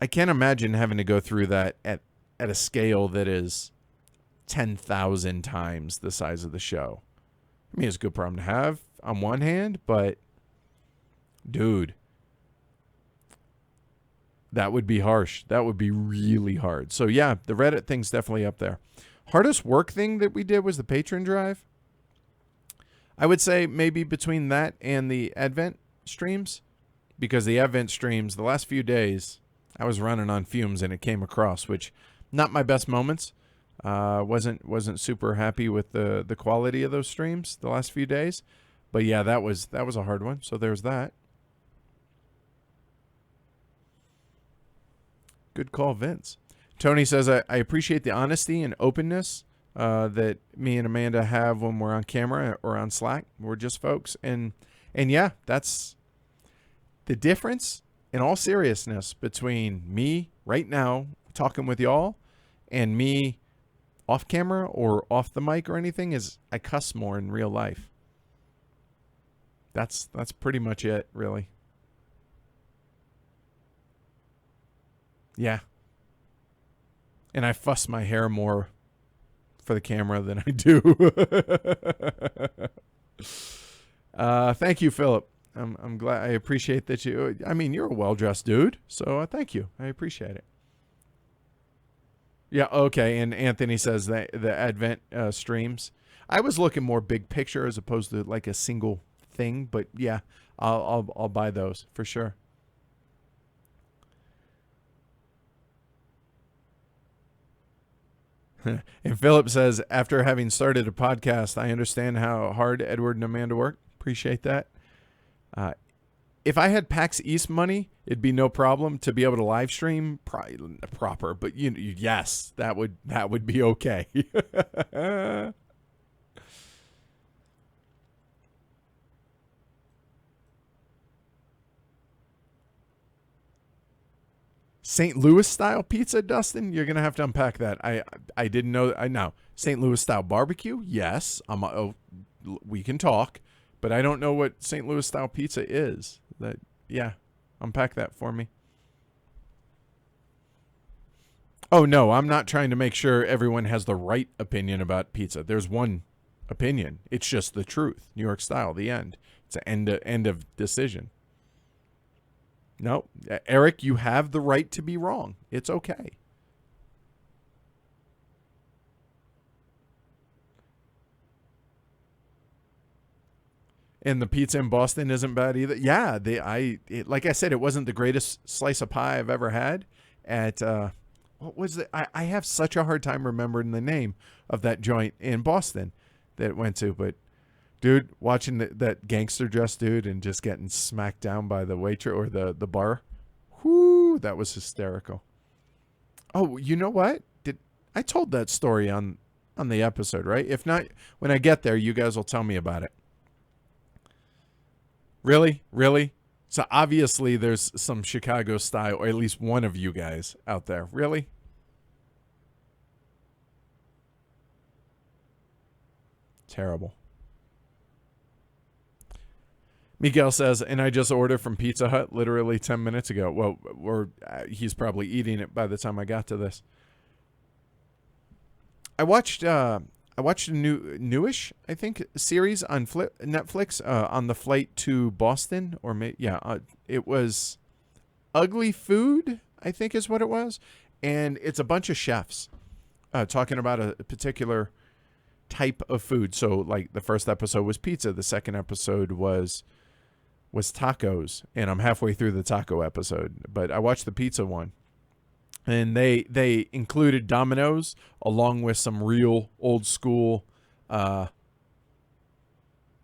I can't imagine having to go through that at a scale that is 10,000 times the size of the show. I mean, it's a good problem to have on one hand, but dude, That would be harsh. That would be really hard. So yeah, the Reddit thing's definitely up there. Hardest work thing that we did was the Patron drive. I would say maybe between that and the Advent streams, because the Advent streams, the last few days, I was running on fumes and it came across, which not my best moments. Wasn't super happy with the quality of those streams the last few days. But yeah, that was a hard one. So there's that. Good call, Vince. Tony says, I appreciate the honesty and openness that me and Amanda have when we're on camera or on Slack. We're just folks. And yeah, that's the difference in all seriousness between me right now talking with y'all and me off camera or off the mic or anything is I cuss more in real life. That's pretty much it, really. Yeah. And I fuss my hair more for the camera than I do. Thank you, Philip. I'm glad. I appreciate that you. I mean, you're a well-dressed dude, so thank you. I appreciate it. Yeah. Okay. And Anthony says that the Advent streams. I was looking more big picture as opposed to like a single thing, but yeah, I'll buy those for sure. And Philip says, after having started a podcast, I understand how hard Edward and Amanda work. Appreciate that. If I had PAX East money, it'd be no problem to be able to live stream proper. But yes, that would be okay. St. Louis style pizza, Dustin? You're gonna have to unpack that. I didn't know. I know St. Louis style barbecue. Yes, we can talk, but I don't know what St. Louis style pizza is. Yeah, unpack that for me. Oh no, I'm not trying to make sure everyone has the right opinion about pizza. There's one opinion. It's just the truth. New York style. The end. It's an end of decision. No, Eric, you have the right to be wrong. It's okay. And the pizza in Boston isn't bad either. Yeah, like I said, it wasn't the greatest slice of pie I've ever had at what was it? I have such a hard time remembering the name of that joint in Boston that it went to, but dude, watching that gangster dressed dude and just getting smacked down by the waitress or the bar. Whoo, that was hysterical. Oh, you know what? I told that story on the episode, right? If not, when I get there, you guys will tell me about it. Really? Really? So obviously there's some Chicago style, or at least one of you guys out there. Really? Terrible. Miguel says, and I just ordered from Pizza Hut literally 10 minutes ago. Well, he's probably eating it by the time I got to this. I watched a newish, I think, series on Netflix on the flight to Boston, it was Ugly Food, I think is what it was, and it's a bunch of chefs talking about a particular type of food. So, like, the first episode was pizza, the second episode was tacos, and I'm halfway through the taco episode, but I watched the pizza one. And they included Domino's along with some real old school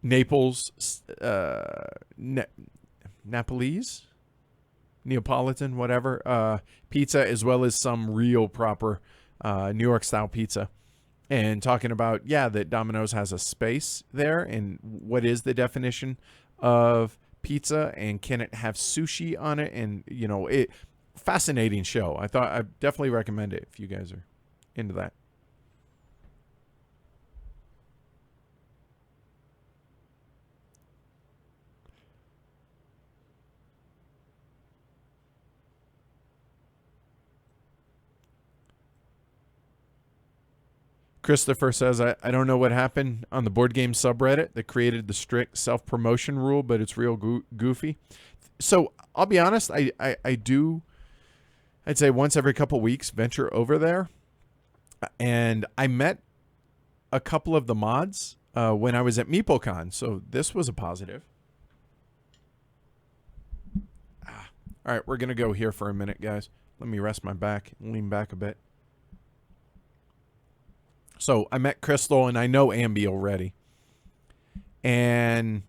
Naples, Neapolitan, whatever, pizza, as well as some real proper New York style pizza. And talking about, that Domino's has a space there, and what is the definition of pizza, and can it have sushi on it? And, fascinating show. I definitely recommend it if you guys are into that. Christopher says, I don't know what happened on the board game subreddit that created the strict self-promotion rule, but it's real goofy. So I'll be honest, I do I'd say once every couple weeks, venture over there. And I met a couple of the mods when I was at MeepleCon, so this was a positive. All right, we're going to go here for a minute, guys. Let me rest my back and lean back a bit. So I met Crystal, and I know Ambi already. And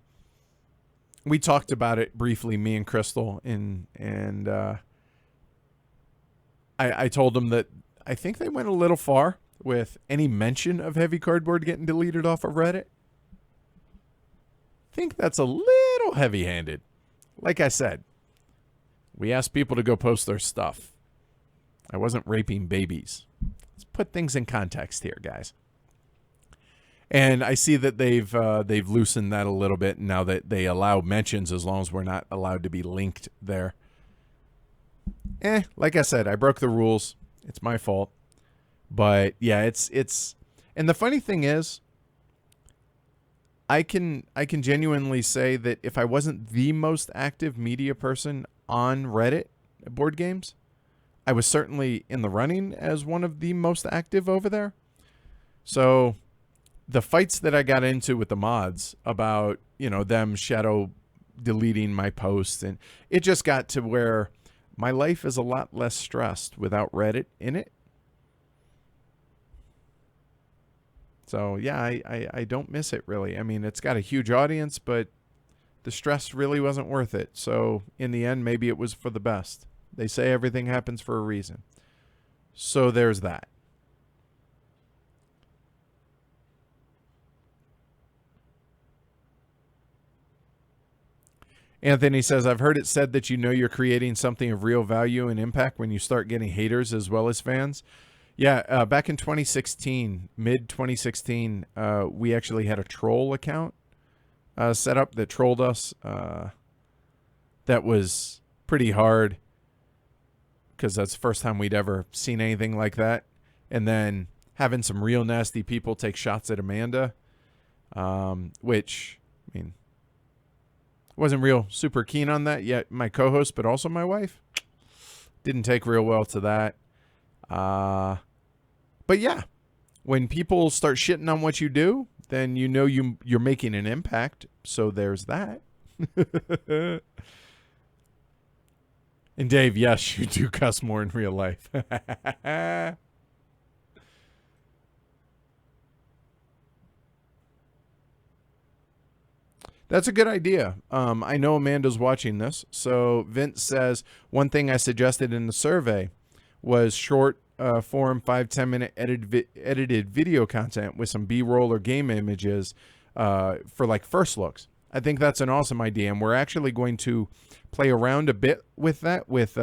we talked about it briefly, me and Crystal, and I told them that I think they went a little far with any mention of Heavy Cardboard getting deleted off of Reddit. I think that's a little heavy-handed. Like I said, we asked people to go post their stuff. I wasn't raping babies. Let's put things in context here, guys. And I see that they've loosened that a little bit now that they allow mentions as long as we're not allowed to be linked there. Like I said, I broke the rules. It's my fault. But yeah, it's and the funny thing is, I can genuinely say that if I wasn't the most active media person on Reddit board games, I was certainly in the running as one of the most active over there. So the fights that I got into with the mods about, them shadow deleting my posts, and it just got to where my life is a lot less stressed without Reddit in it. So yeah, I don't miss it really. I mean, it's got a huge audience, but the stress really wasn't worth it. So in the end, maybe it was for the best. They say everything happens for a reason. So there's that. Anthony says, I've heard it said that you're creating something of real value and impact when you start getting haters as well as fans. Yeah, back in 2016, mid-2016, we actually had a troll account set up that trolled us. That was pretty hard because that's the first time we'd ever seen anything like that. And then having some real nasty people take shots at Amanda, which, I mean, wasn't real super keen on that yet. My co-host, but also my wife, didn't take real well to that. But yeah, when people start shitting on what you do, then you're making an impact. So there's that. And Dave, yes, you do cuss more in real life. That's a good idea. I know Amanda's watching this. So Vince says, one thing I suggested in the survey was short form 5-10 minute edited video content with some B-roll or game images for like first looks. I think that's an awesome idea, and we're actually going to play around a bit with that with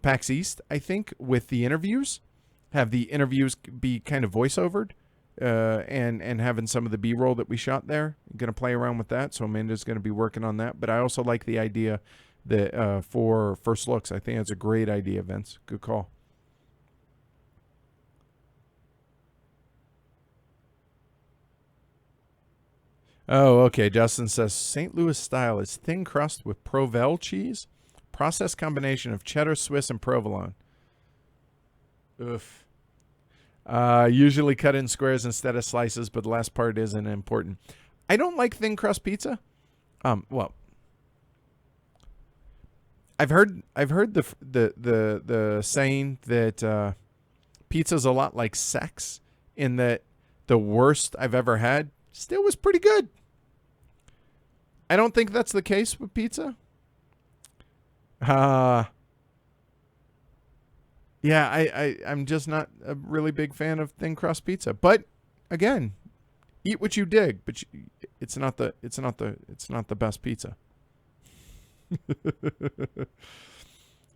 PAX East. I think with the interviews, have the interviews be kind of voiceovered, and having some of the B-roll that we shot there. I'm going to play around with that, so Amanda's going to be working on that. But I also like the idea that for first looks. I think that's a great idea, Vince. Good call. Oh, okay. Justin says St. Louis style is thin crust with Provel cheese, processed combination of cheddar, Swiss, and provolone. Oof. Usually cut in squares instead of slices, but the last part isn't important. I don't like thin crust pizza. Well, I've heard the saying that pizza's a lot like sex, in that the worst I've ever had still was pretty good. I don't think that's the case with pizza. Yeah, I'm just not a really big fan of thin crust pizza. But again, eat what you dig, but it's not the best pizza.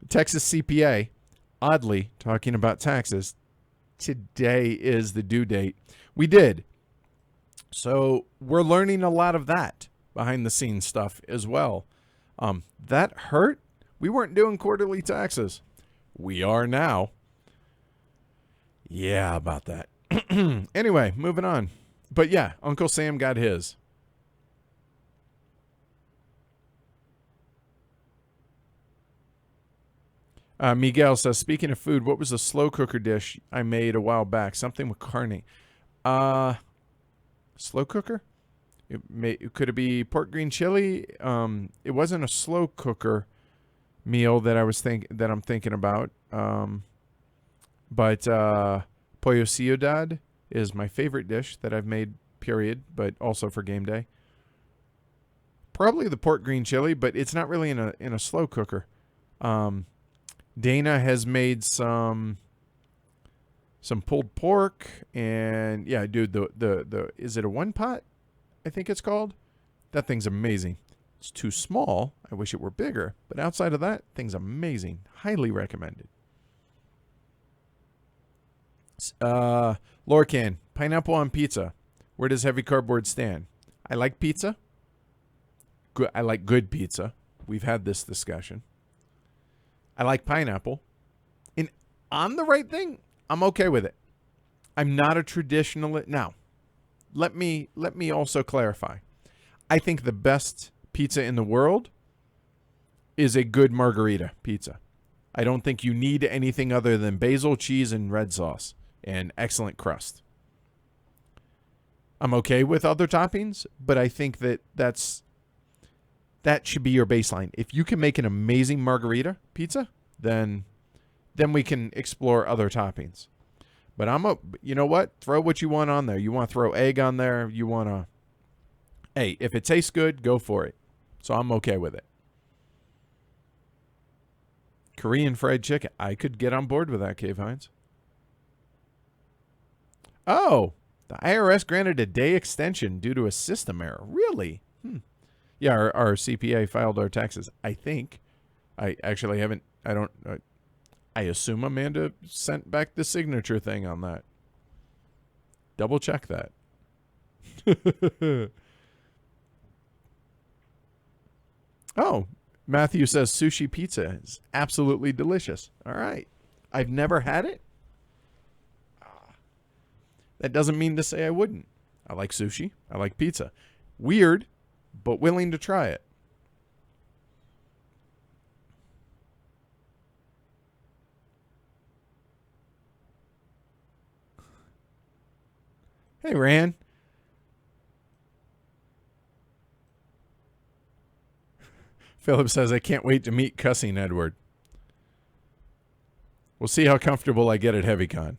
Texas CPA, oddly, talking about taxes, today is the due date. We did. So we're learning a lot of that behind the scenes stuff as well. That hurt. We weren't doing quarterly taxes. We are now. Yeah, about that. Anyway, moving on. But yeah, Uncle Sam got his. Miguel says, speaking of food, what was the slow cooker dish I made a while back? Something with carne. Slow cooker? Could it be pork green chili? It wasn't a slow cooker meal that I'm thinking about. But pollo ciudad is my favorite dish that I've made, period, but also for game day. Probably the pork green chili, but it's not really in a slow cooker. Dana has made some pulled pork, and yeah, dude, the is it a one pot? I think it's called. That thing's amazing. It's too small. I wish it were bigger, but outside of that, thing's amazing. Highly recommended. Lorcan, pineapple on pizza. Where does heavy cardboard stand? I like pizza. I like good pizza. We've had this discussion. I like pineapple. And on the right thing, I'm okay with it. I'm not a traditionalist. Now, let me also clarify. I think the best pizza in the world is a good margarita pizza. I don't think you need anything other than basil, cheese, and red sauce and excellent crust. I'm okay with other toppings, but I think that should be your baseline. If you can make an amazing margarita pizza, then we can explore other toppings. But you know what? Throw what you want on there. You want to throw egg on there. You want to, hey, if it tastes good, go for it. So I'm okay with it. Korean fried chicken. I could get on board with that, Cave Hines. Oh, the IRS granted a day extension due to a system error. Really? Yeah, our CPA filed our taxes. I think. I actually haven't. I assume Amanda sent back the signature thing on that. Double check that. Oh, Matthew says sushi pizza is absolutely delicious. All right. I've never had it. That doesn't mean to say I wouldn't. I like sushi. I like pizza. Weird, but willing to try it. Hey, Ran. Philip says, I can't wait to meet Cussing Edward. We'll see how comfortable I get at HeavyCon.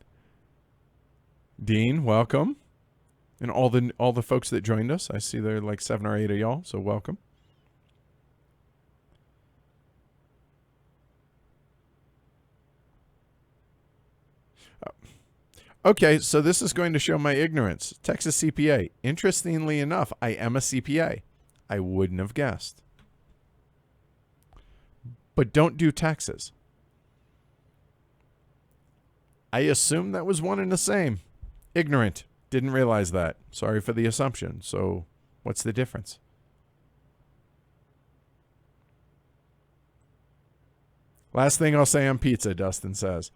Dean, welcome. And all the folks that joined us. I see there are like 7 or 8 of y'all, so welcome. Okay, so this is going to show my ignorance. Texas CPA. Interestingly enough, I am a CPA. I wouldn't have guessed. But don't do taxes. I assume that was one and the same. Ignorant. Didn't realize that. Sorry for the assumption. So what's the difference? Last thing I'll say on pizza, Dustin says.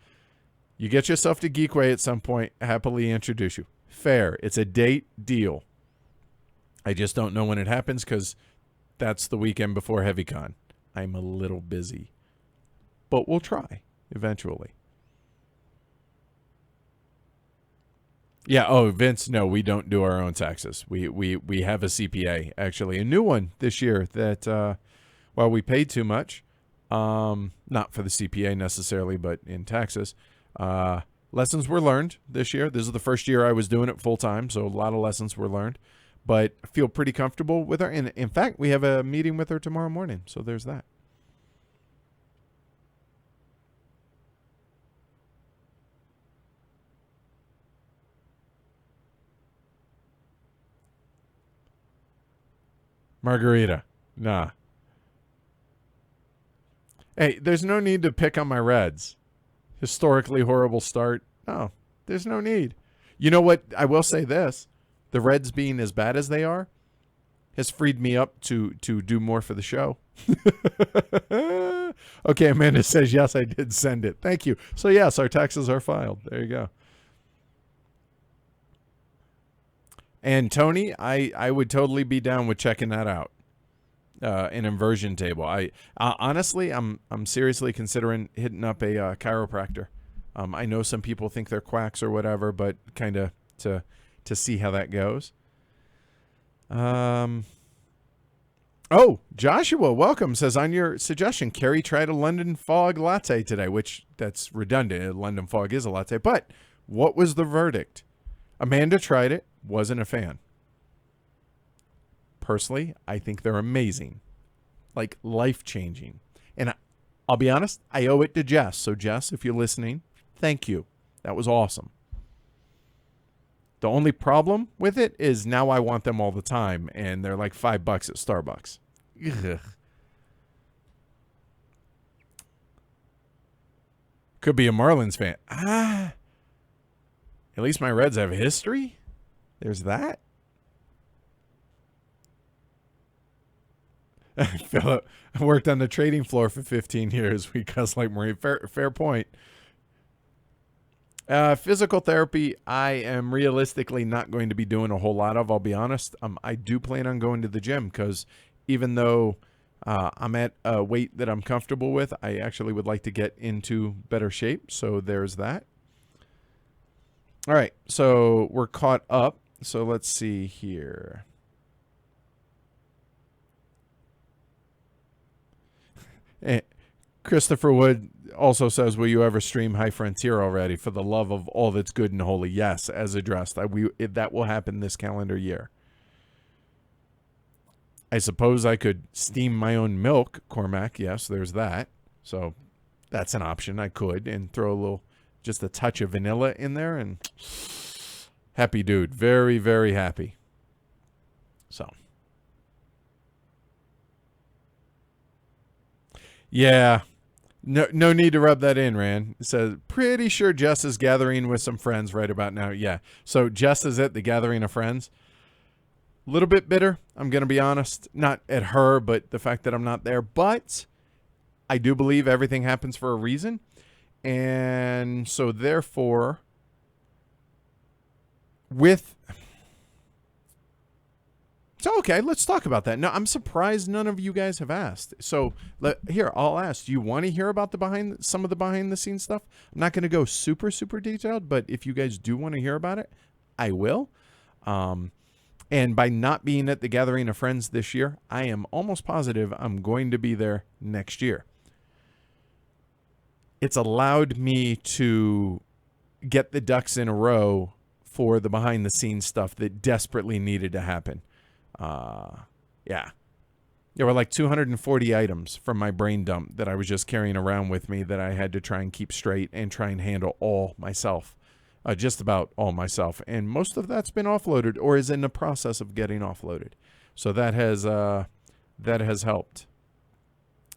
You get yourself to Geekway at some point, happily introduce you. Fair. It's a date deal. I just don't know when it happens because that's the weekend before HeavyCon. I'm a little busy. But we'll try eventually. Yeah, oh, Vince, no, we don't do our own taxes. We have a CPA, actually. A new one this year that, while we paid too much, not for the CPA necessarily, but in taxes, lessons were learned this year. This is the first year I was doing it full time, so a lot of lessons were learned. But I feel pretty comfortable with her. And in fact, we have a meeting with her tomorrow morning, so there's that. Margarita. Nah. Hey, there's no need to pick on my Reds. Historically horrible start. No, there's no need. You know what? I will say this. The Reds being as bad as they are has freed me up to do more for the show. Okay, Amanda says, yes, I did send it. Thank you. So, yes, our taxes are filed. There you go. And Tony, I would totally be down with checking that out. an inversion table. I honestly, I'm seriously considering hitting up a chiropractor. I know some people think they're quacks or whatever, but kind of to see how that goes. Oh, Joshua, welcome. Says, on your suggestion, Carrie tried a London Fog latte today, which that's redundant. London Fog is a latte. But what was the verdict? Amanda tried it, wasn't a fan. Personally, I think they're amazing, like life-changing. And I'll be honest, I owe it to Jess. So Jess, if you're listening, thank you. That was awesome. The only problem with it is now I want them all the time, and they're like $5 at Starbucks. Ugh. Could be a Marlins fan. At least my Reds have history. There's that. Philip, I worked on the trading floor for 15 years. We cuss like Marie. Fair point. Physical therapy, I am realistically not going to be doing a whole lot of, I'll be honest. I do plan on going to the gym because even though I'm at a weight that I'm comfortable with, I actually would like to get into better shape. So there's that. All right, so we're caught up. So let's see here. Christopher Wood also says, will you ever stream High Frontier already? For the love of all that's good and holy. Yes, as addressed. That will happen this calendar year. I suppose I could steam my own milk, Cormac. Yes, there's that. So that's an option. I could, and throw just a touch of vanilla in there, and happy dude. Very, very happy. So. Yeah. No need to rub that in, Rand. It says, pretty sure Jess is gathering with some friends right about now. Yeah. So Jess is at the gathering of friends. A little bit bitter, I'm going to be honest. Not at her, but the fact that I'm not there. But I do believe everything happens for a reason. And so therefore, So, okay, let's talk about that. No, I'm surprised none of you guys have asked. So, here, I'll ask. Do you want to hear about some of the behind-the-scenes stuff? I'm not going to go super, super detailed, but if you guys do want to hear about it, I will. And by not being at the Gathering of Friends this year, I am almost positive I'm going to be there next year. It's allowed me to get the ducks in a row for the behind-the-scenes stuff that desperately needed to happen. Yeah. There were like 240 items from my brain dump that I was just carrying around with me that I had to try and keep straight and try and handle all myself. Just about all myself. And most of that's been offloaded or is in the process of getting offloaded. So that has helped.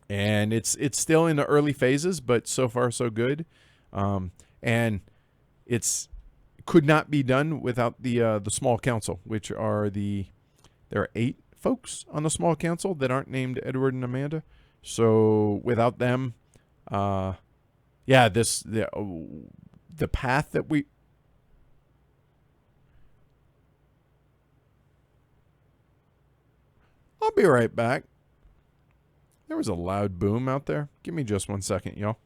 And it's still in the early phases, but so far so good. And it's could not be done without the small council, which are there are 8 folks on the small council that aren't named Edward and Amanda. So without them, the path that we. I'll be right back. There was a loud boom out there. Give me just 1 second, y'all.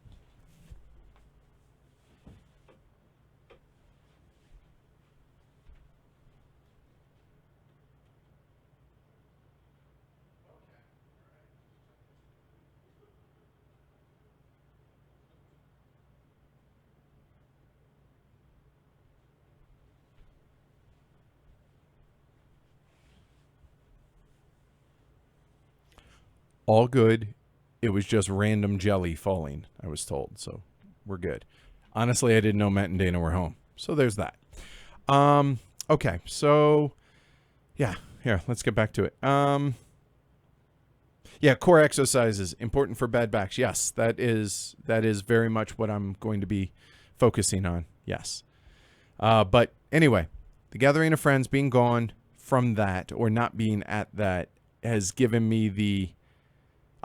All good. It was just random jelly falling, I was told. So we're good. Honestly, I didn't know Matt and Dana were home. So there's that. Okay. So, yeah. Here, let's get back to it. Yeah, core exercises, important for bad backs. Yes, that is very much what I'm going to be focusing on. Yes. But anyway, the Gathering of Friends being gone from that or not being at that has given me the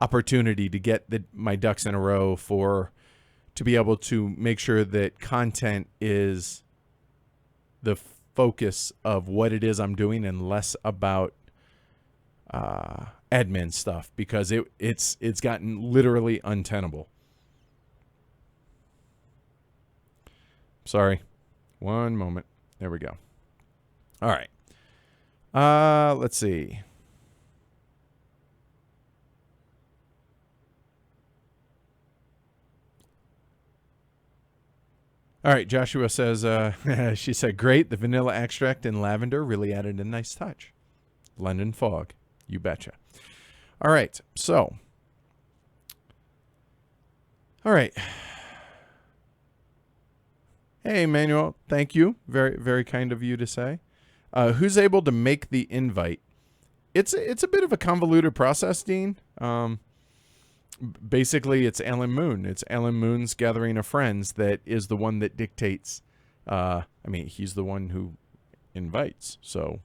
opportunity to get my ducks in a row to be able to make sure that content is the focus of what it is I'm doing and less about admin stuff because it's gotten literally untenable. Sorry. One moment. There we go. All right. Let's see. All right, Joshua says, she said, great. The vanilla extract and lavender really added a nice touch. London fog. You betcha. All right, so. All right. Hey, Emmanuel, thank you. Very, very kind of you to say. Who's able to make the invite? It's a bit of a convoluted process, Dean. Basically, it's Alan Moon. It's Alan Moon's gathering of friends that is the one that dictates. He's the one who invites. So,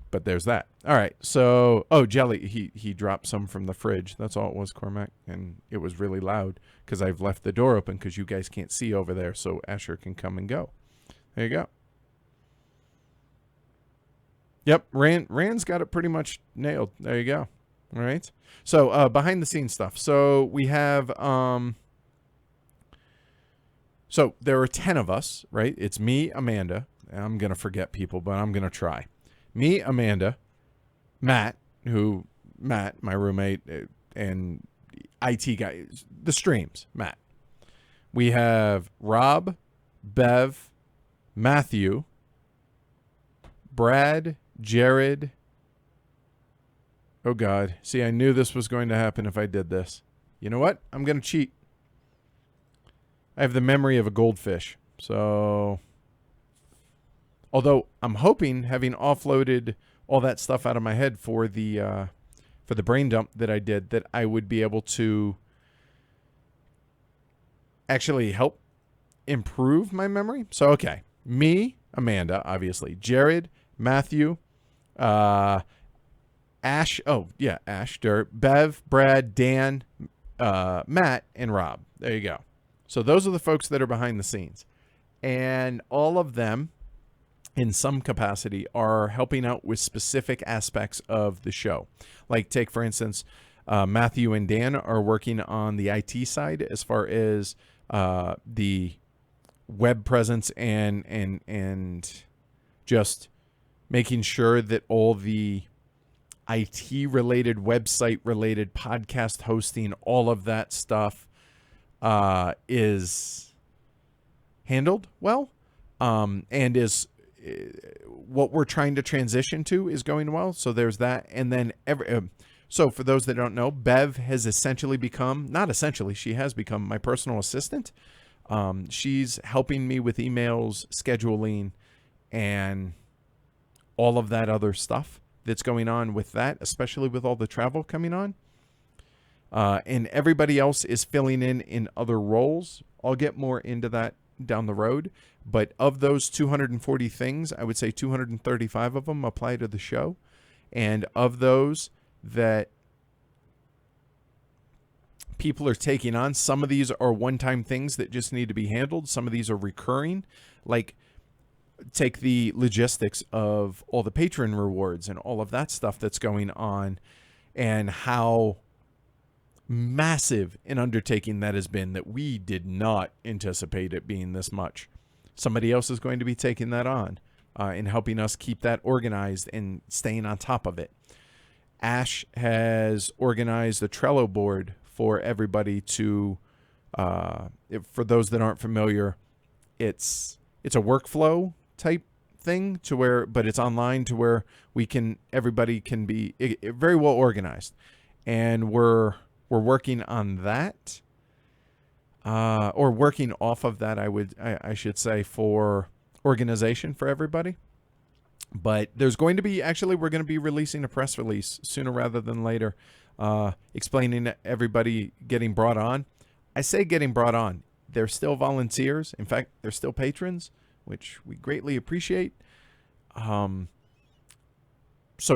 but there's that. All right. So, jelly. He dropped some from the fridge. That's all it was, Cormac, and it was really loud because I've left the door open because you guys can't see over there, so Asher can come and go. There you go. Yep, Rand's got it pretty much nailed. There you go. All right. So behind the scenes stuff. So we have so there are 10 of us, right? It's me, Amanda. I'm gonna forget people, but I'm gonna try. Me, Amanda, Matt, my roommate and IT guy, the streams, Matt. We have Rob, Bev, Matthew, Brad, Jared. Oh, God. See, I knew this was going to happen if I did this. You know what? I'm going to cheat. I have the memory of a goldfish. So, although I'm hoping, having offloaded all that stuff out of my head for the brain dump that I did, that I would be able to actually help improve my memory. So, okay. Me, Amanda, obviously. Jared, Matthew, Ash, Dirt, Bev, Brad, Dan, Matt, and Rob. There you go. So those are the folks that are behind the scenes. And all of them, in some capacity, are helping out with specific aspects of the show. Like, take, for instance, Matthew and Dan are working on the IT side as far as the web presence and just making sure that all the IT-related, website-related, podcast hosting, all of that stuff is handled well, and is what we're trying to transition to is going well. So there's that. And then so for those that don't know, Bev has essentially become, not essentially, she has become my personal assistant. She's helping me with emails, scheduling, and all of that other stuff that's going on with that, especially with all the travel coming on. And everybody else is filling in other roles. I'll get more into that down the road. But of those 240 things, I would say 235 of them apply to the show. And of those that people are taking on, some of these are one-time things that just need to be handled. Some of these are recurring. Like, take the logistics of all the patron rewards and all of that stuff that's going on, and how massive an undertaking that has been, that we did not anticipate it being this much. Somebody else is going to be taking that on and helping us keep that organized and staying on top of it. Ash has organized a Trello board for everybody to, for those that aren't familiar, it's a workflow type thing to where, but it's online to where everybody can be very well organized. And we're working on that, or working off of that, I should say, for organization for everybody. But there's going to be, actually, we're going to be releasing a press release sooner rather than later, explaining to everybody getting brought on. I say getting brought on. They're still volunteers. In fact, they're still patrons, which we greatly appreciate. So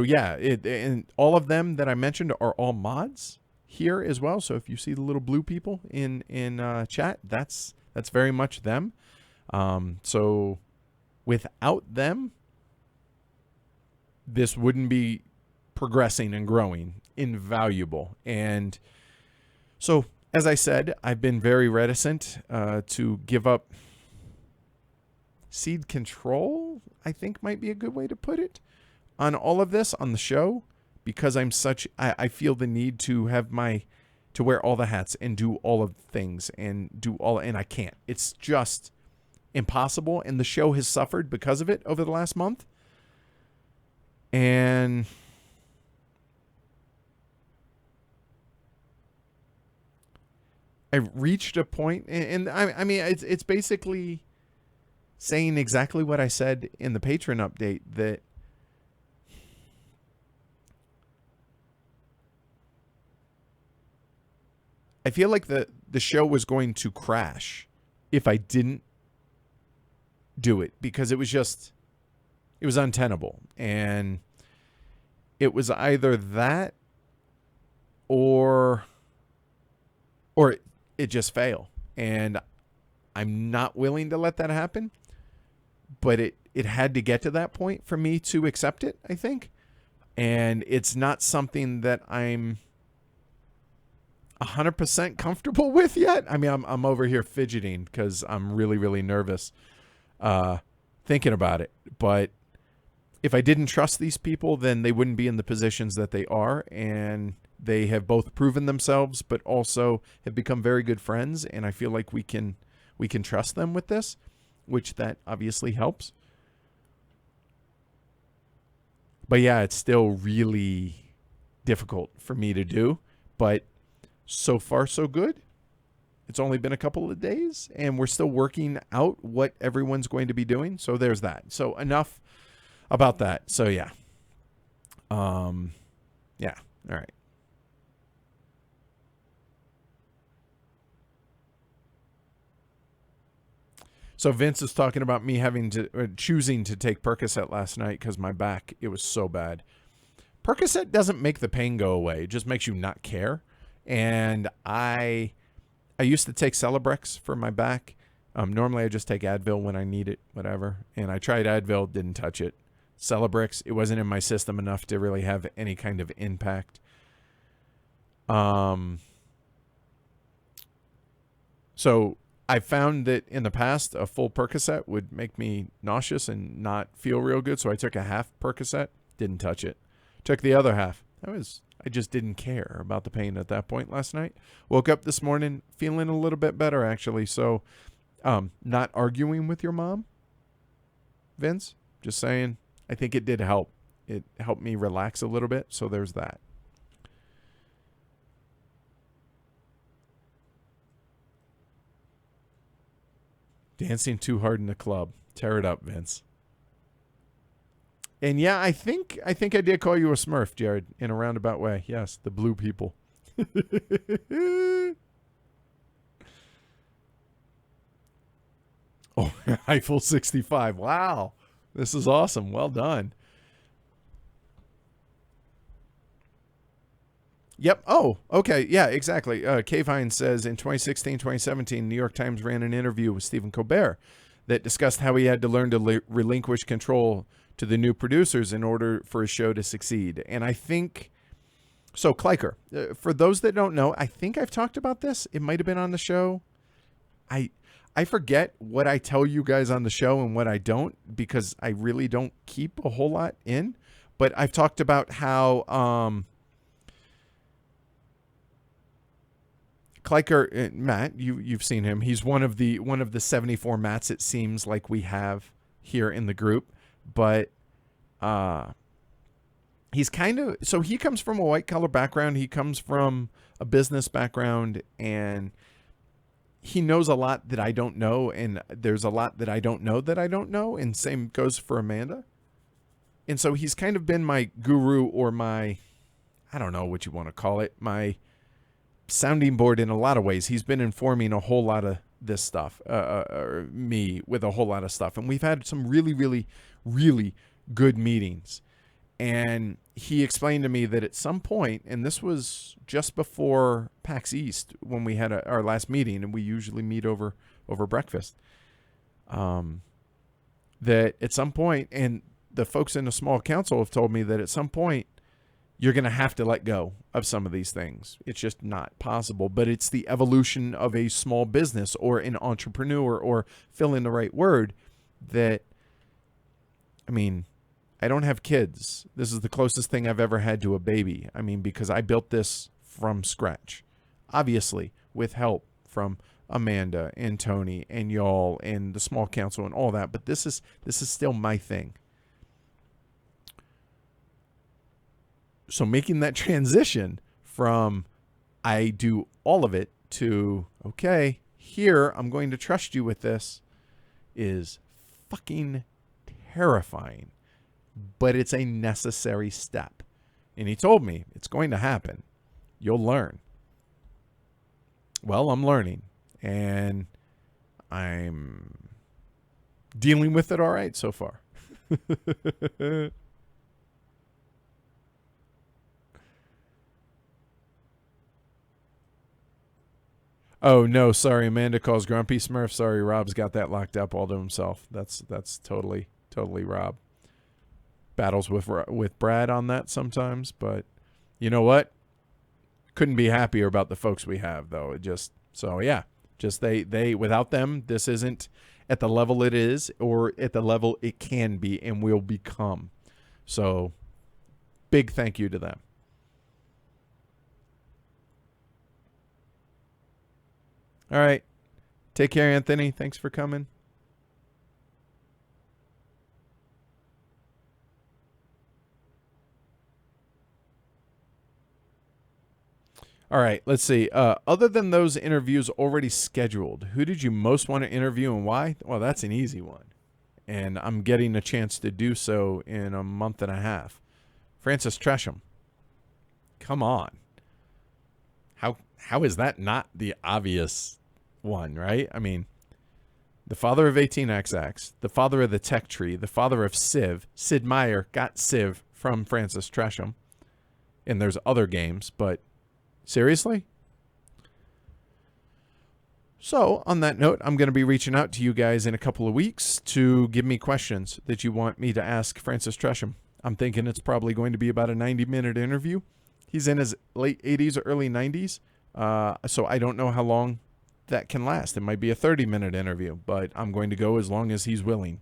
yeah, and all of them that I mentioned are all mods here as well. So if you see the little blue people in chat, that's very much them. So without them, this wouldn't be progressing and growing, invaluable. And so, as I said, I've been very reticent to give up seed control, I think might be a good way to put it, on all of this on the show, because I feel the need to have to wear all the hats and do all of the things and I can't. It's just impossible. And the show has suffered because of it over the last month. And I've reached a point, and I mean, it's basically saying exactly what I said in the Patron update, that I feel like the show was going to crash if I didn't do it, because it was untenable. And it was either that or it just failed. And I'm not willing to let that happen, but it had to get to that point for me to accept it, I think. And it's not something that I'm 100% comfortable with yet. I mean, I'm over here fidgeting because I'm really, really nervous thinking about it. But if I didn't trust these people, then they wouldn't be in the positions that they are. And they have both proven themselves, but also have become very good friends. And I feel like we can trust them with this, which that obviously helps. But yeah, it's still really difficult for me to do. But so far, so good. It's only been a couple of days, and we're still working out what everyone's going to be doing. So there's that. So enough about that. So yeah. Yeah. All right. So Vince is talking about me choosing to take Percocet last night because my back, it was so bad. Percocet doesn't make the pain go away. It just makes you not care. And I used to take Celebrex for my back. Normally I just take Advil when I need it, whatever. And I tried Advil, didn't touch it. Celebrex, it wasn't in my system enough to really have any kind of impact. So I found that in the past, a full Percocet would make me nauseous and not feel real good. So I took a half Percocet, didn't touch it. Took the other half. I just didn't care about the pain at that point last night. Woke up this morning feeling a little bit better, actually. So not arguing with your mom, Vince. Just saying, I think it did help. It helped me relax a little bit. So there's that. Dancing too hard in the club. Tear it up, Vince. And yeah, I think I did call you a Smurf, Jared, in a roundabout way. Yes, the blue people. Oh, Eiffel 65. Wow. This is awesome. Well done. Yep. Oh, okay. Yeah, exactly. Kavine says in 2016, 2017, New York Times ran an interview with Stephen Colbert that discussed how he had to learn to relinquish control to the new producers in order for his show to succeed. And I think, so Kleiker, for those that don't know, I think I've talked about this. It might have been on the show. I forget what I tell you guys on the show and what I don't, because I really don't keep a whole lot in. But I've talked about how Kleiker, Matt, you've seen him. He's one of the 74 Matts it seems like we have here in the group. But he's kind of, so he comes from a white collar background. He comes from a business background, and he knows a lot that I don't know. And there's a lot that I don't know that I don't know. And same goes for Amanda. And so he's kind of been my guru, or my, I don't know what you want to call it, my sounding board in a lot of ways. He's been informing a whole lot of this stuff, or me with a whole lot of stuff. And we've had some really, really, really good meetings. And he explained to me that at some point, and this was just before PAX East when we had our last meeting, and we usually meet over breakfast, that at some point, and the folks in the small council have told me that at some point you're going to have to let go of some of these things. It's just not possible. But it's the evolution of a small business or an entrepreneur, or fill in the right word, that, I mean, I don't have kids. This is the closest thing I've ever had to a baby. I mean, because I built this from scratch, obviously with help from Amanda and Tony and y'all and the small council and all that. But this is still my thing. So making that transition from I do all of it to, okay, here, I'm going to trust you with this, is fucking terrifying. But it's a necessary step. And he told me it's going to happen. You'll learn. Well, I'm learning. And I'm dealing with it all right so far. Oh, no, sorry. Amanda calls Grumpy Smurf. Sorry, Rob's got that locked up all to himself. That's totally Rob. Battles with Brad on that sometimes, but you know what? Couldn't be happier about the folks we have, though. It just, so yeah, just they without them, this isn't at the level it is, or at the level it can be and will become. So big thank you to them. All right. Take care, Anthony. Thanks for coming. All right, let's see. Other than those interviews already scheduled, who did you most want to interview and why? Well, that's an easy one. And I'm getting a chance to do so in a month and a half. Francis Tresham. Come on. How is that not the obvious one, right? I mean, the father of 18XX, the father of the tech tree, the father of Civ. Sid Meier got Civ from Francis Tresham. And there's other games, but seriously? So, on that note, I'm going to be reaching out to you guys in a couple of weeks to give me questions that you want me to ask Francis Tresham. I'm thinking it's probably going to be about a 90-minute interview. He's in his late 80s or early 90s, so I don't know how long that can last. It might be a 30-minute interview, but I'm going to go as long as he's willing.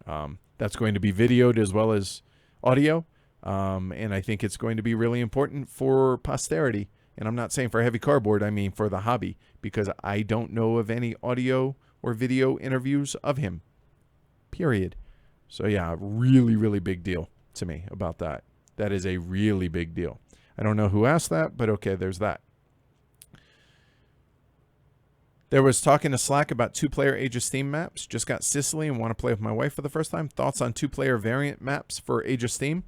That's going to be videoed as well as audio, and I think it's going to be really important for posterity. And I'm not saying for Heavy Cardboard, I mean for the hobby, because I don't know of any audio or video interviews of him, period. So yeah, really, really big deal to me about that. That is a really big deal. I don't know who asked that, but okay, there's that. There was talking to Slack about 2-player Age of Steam maps. Just got Sicily and want to play with my wife for the first time. Thoughts on 2-player variant maps for Age of Steam?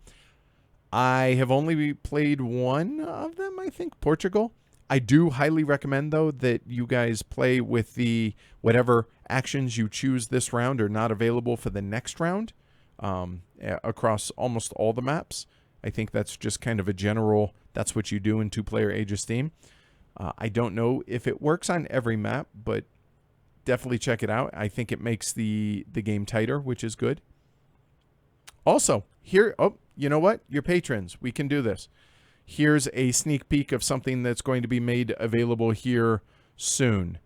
I have only played one of them, I think, Portugal. I do highly recommend, though, that you guys play with the whatever actions you choose this round are not available for the next round across almost all the maps. I think that's just kind of a general, that's what you do in 2-player Age of Steam. I don't know if it works on every map, but definitely check it out. I think it makes the game tighter, which is good. Also, here, oh, you know what? Your patrons, we can do this. Here's a sneak peek of something that's going to be made available here soon.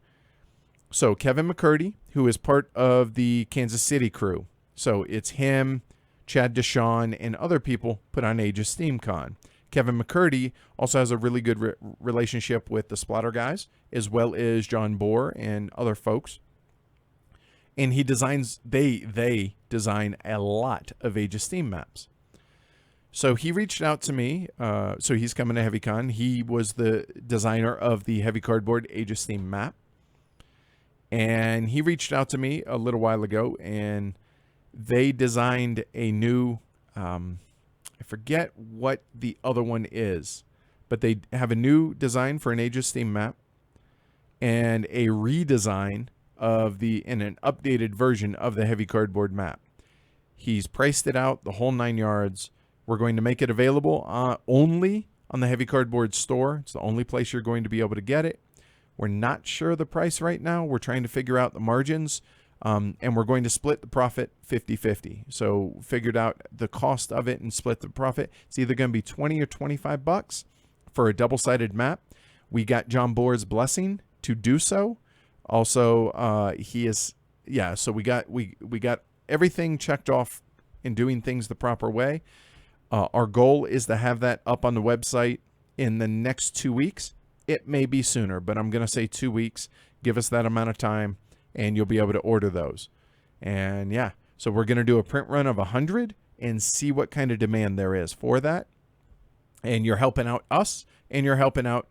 So Kevin McCurdy, who is part of the Kansas City crew. So it's him, Chad Deshawn, and other people put on Age of Steam Con. Kevin McCurdy also has a really good relationship with the Splatter guys, as well as John Bohr and other folks. And he designs, they design a lot of Age of Steam maps. So he reached out to me. So he's coming to HeavyCon. He was the designer of the Heavy Cardboard Age of Steam map. And he reached out to me a little while ago, and they designed a new, I forget what the other one is, but they have a new design for an Age of Steam map and a redesign of an updated version of the Heavy Cardboard map. He's priced it out, the whole 9 yards. We're going to make it available only on the Heavy Cardboard store. It's the only place you're going to be able to get it. We're not sure the price right now. We're trying to figure out the margins. And we're going to split the profit 50-50. So figured out the cost of it and split the profit. It's either going to be 20 or 25 bucks for a double-sided map. We got John Boer's blessing to do so. Also, he is, yeah, so we got everything checked off in doing things the proper way. Our goal is to have that up on the website in the next 2 weeks. It may be sooner, but I'm going to say 2 weeks. Give us that amount of time, and you'll be able to order those. And yeah, so we're going to do a print run of 100 and see what kind of demand there is for that. And you're helping out us, and you're helping out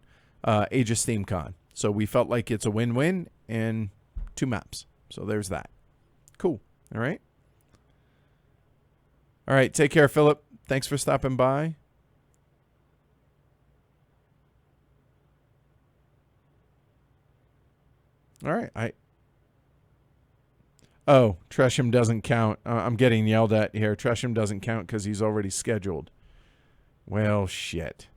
Age of Steam Con. So we felt like it's a win-win and 2 maps. So there's that. Cool. All right. All right. Take care, Philip. Thanks for stopping by. All right. Oh, Tresham doesn't count. I'm getting yelled at here. Tresham doesn't count because he's already scheduled. Well, shit.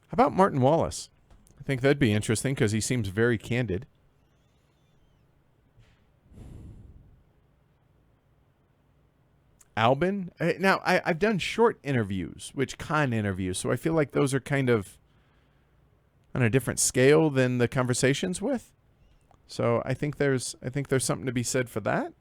How about Martin Wallace? I think that'd be interesting because he seems very candid. Albin? Now, I've done short interviews, which con interviews, so I feel like those are kind of on a different scale than the conversations with. So I think there's something to be said for that.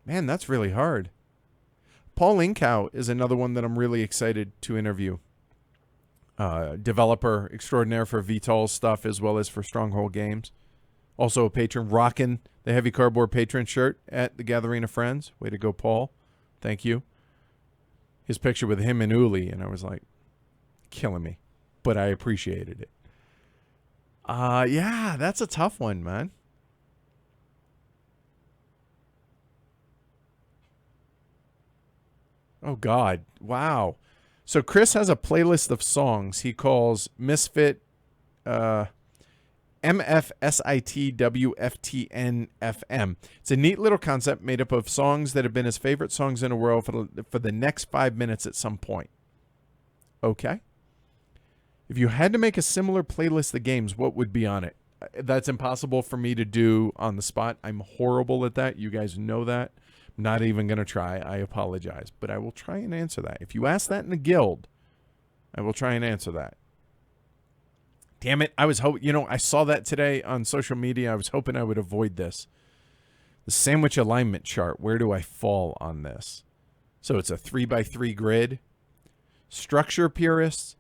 Man, that's really hard. Paul Inkow is another one that I'm really excited to interview. Developer extraordinaire for VTOL stuff as well as for Stronghold Games. Also a patron, rocking the Heavy Cardboard patron shirt at the Gathering of Friends. Way to go, Paul. Thank you. His picture with him and Uli, and I was like, killing me. But I appreciated it. Yeah, that's a tough one, man. Oh, God. Wow. So Chris has a playlist of songs he calls Misfit, MFSITWFTNFM. It's a neat little concept made up of songs that have been his favorite songs in the world for the next 5 minutes at some point. Okay. If you had to make a similar playlist of games, what would be on it? That's impossible for me to do on the spot. I'm horrible at that. You guys know that. Not even going to try. I apologize. But I will try and answer that. If you ask that in the guild, I will try and answer that. Damn it. I was hoping, I saw that today on social media. I was hoping I would avoid this. The sandwich alignment chart. Where do I fall on this? So it's a 3x3 grid. Structure purist,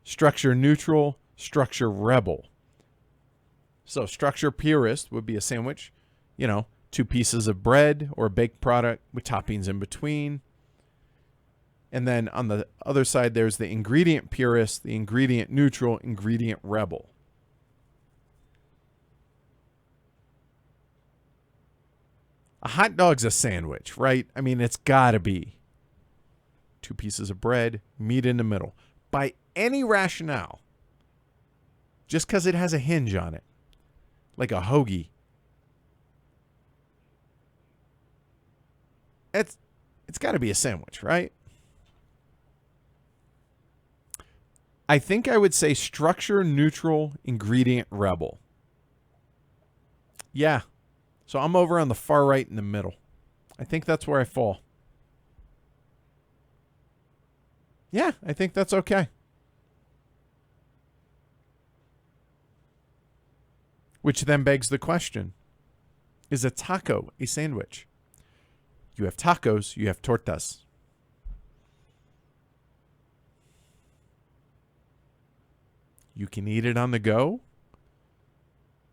structure neutral, structure rebel. So structure purist would be a sandwich, 2 pieces of bread or a baked product with toppings in between. And then on the other side, there's the ingredient purist, the ingredient neutral, ingredient rebel. A hot dog's a sandwich, right? I mean, it's got to be 2 pieces of bread, meat in the middle. By any rationale, just because it has a hinge on it, like a hoagie, it's got to be a sandwich, right? I think I would say structure neutral, ingredient rebel. Yeah. So I'm over on the far right in the middle. I think that's where I fall. Yeah, I think that's okay. Which then begs the question, is a taco a sandwich? You have tacos, you have tortas. You can eat it on the go?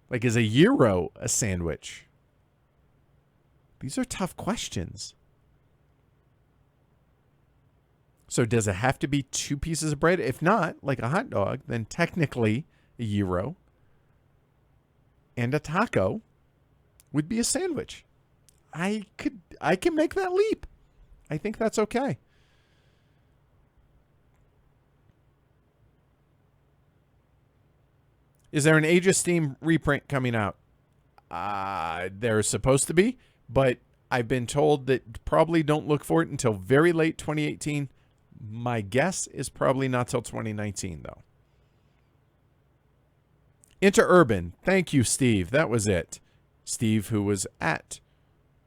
Like, is a gyro a sandwich? These are tough questions. So does it have to be 2 pieces of bread? If not, like a hot dog, then technically a gyro and a taco would be a sandwich. I can make that leap. I think that's okay. Is there an Age of Steam reprint coming out? There's supposed to be, but I've been told that probably don't look for it until very late 2018. My guess is probably not till 2019, though. Interurban. Thank you, Steve. That was it. Steve, who was at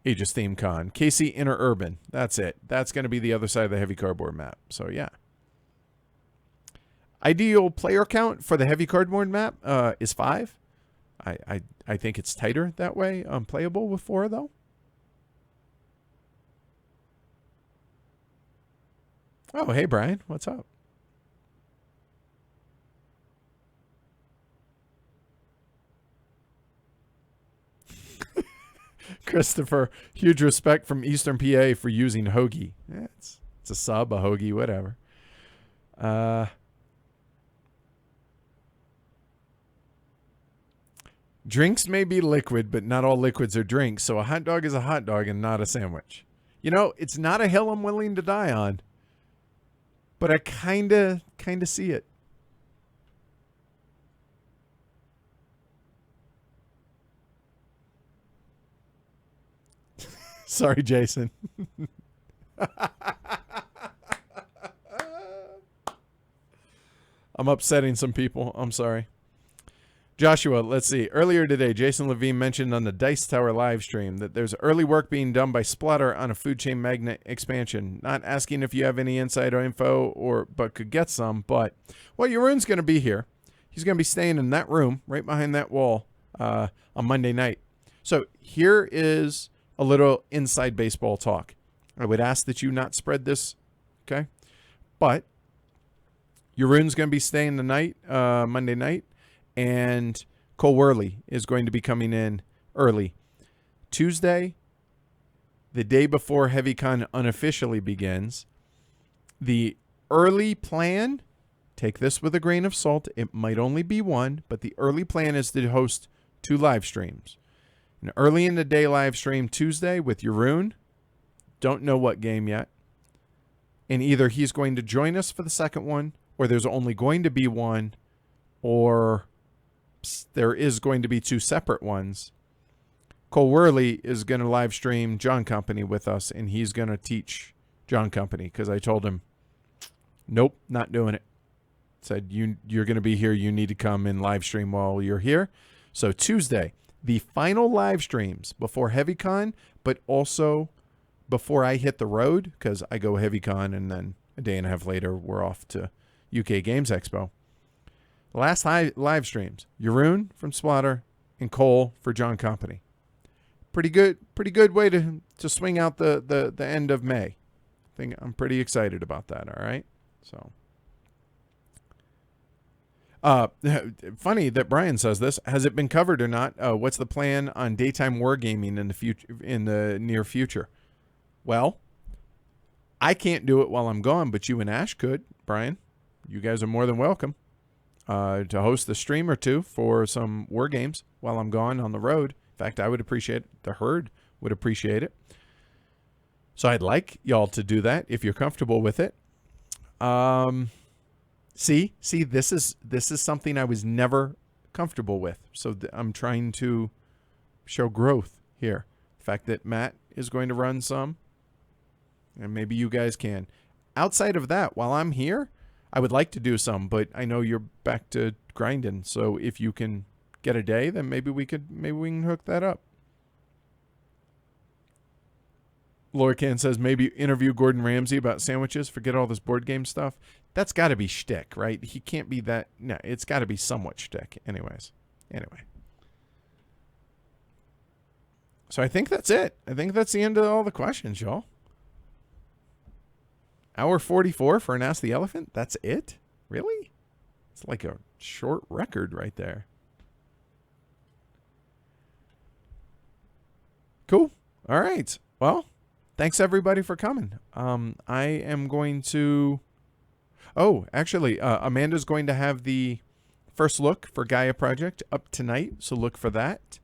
Age of Steam Con. Casey Interurban. That's it. That's going to be the other side of the heavy cardboard map. So, yeah. Ideal player count for the heavy cardboard map is 5. I think it's tighter that way. Playable with 4, though. Oh, hey, Brian. What's up? Christopher, huge respect from Eastern PA for using hoagie. Yeah, it's a sub, a hoagie, whatever. Drinks may be liquid, but not all liquids are drinks. So a hot dog is a hot dog and not a sandwich. You know, it's not a hill I'm willing to die on, but I kind of see it. Sorry, Jason. I'm upsetting some people. I'm sorry. Joshua, let's see. Earlier today, Jason Levine mentioned on the Dice Tower live stream that there's early work being done by Splatter on a food chain magnet expansion. Not asking if you have any inside info but could get some. But, well, Jeroen's going to be here. He's going to be staying in that room right behind that wall on Monday night. So here is a little inside baseball talk. I would ask that you not spread this, okay? But Jeroen's going to be staying the night, Monday night. And Cole Worley is going to be coming in early. Tuesday, the day before HeavyCon unofficially begins, the early plan, take this with a grain of salt, it might only be one, but the early plan is to host 2 live streams. An early in the day live stream Tuesday with Jeroen. Don't know what game yet. And either he's going to join us for the second one, or there's only going to be one, or there is going to be 2 separate ones. Cole Worley is going to live stream John Company with us, and he's going to teach John Company because I told him, nope, not doing it. Said, you're going to be here. You need to come and live stream while you're here. So Tuesday, the final live streams before HeavyCon, but also before I hit the road because I go HeavyCon and then a day and a half later we're off to UK Games Expo. Last live streams, Jeroen from Splatter and Cole for John Company. Pretty good way to swing out the end of May. I think I'm pretty excited about that, all right? So funny that Brian says this. Has it been covered or not? What's the plan on daytime wargaming in the near future? Well, I can't do it while I'm gone, but you and Ash could, Brian. You guys are more than welcome. To host the stream or 2 for some war games while I'm gone on the road. In fact, I would appreciate it. The herd would appreciate it. So I'd like y'all to do that if you're comfortable with it. See, this is something I was never comfortable with. So I'm trying to show growth here. The fact that Matt is going to run some, and maybe you guys can. Outside of that, while I'm here, I would like to do some, but I know you're back to grinding. So if you can get a day, then maybe we can hook that up. Laura Can says maybe interview Gordon Ramsay about sandwiches. Forget all this board game stuff. That's got to be shtick, right? He can't be that. No, it's got to be somewhat shtick. Anyway. So I think that's it. I think that's the end of all the questions, y'all. Hour 44 for an Ask the Elephant? That's it? Really? It's like a short record right there. Cool. All right. Well, thanks everybody for coming. I am going to... Oh, actually, Amanda's going to have the first look for Gaia Project up tonight, so look for that.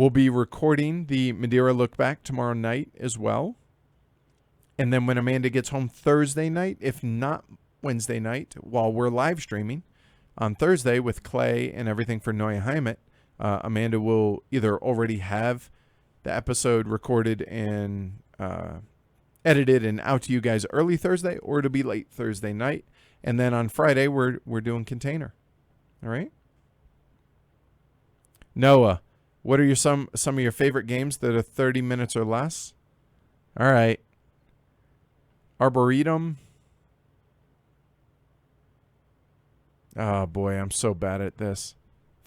We'll be recording the Madeira look back tomorrow night as well. And then when Amanda gets home Thursday night, if not Wednesday night, while we're live streaming on Thursday with Clay and everything for Neue Heimat, Amanda will either already have the episode recorded and edited and out to you guys early Thursday, or it'll be late Thursday night. And then on Friday, we're doing Container. All right? Noah, what are some of your favorite games that are 30 minutes or less? All right. Arboretum. Oh, boy, I'm so bad at this.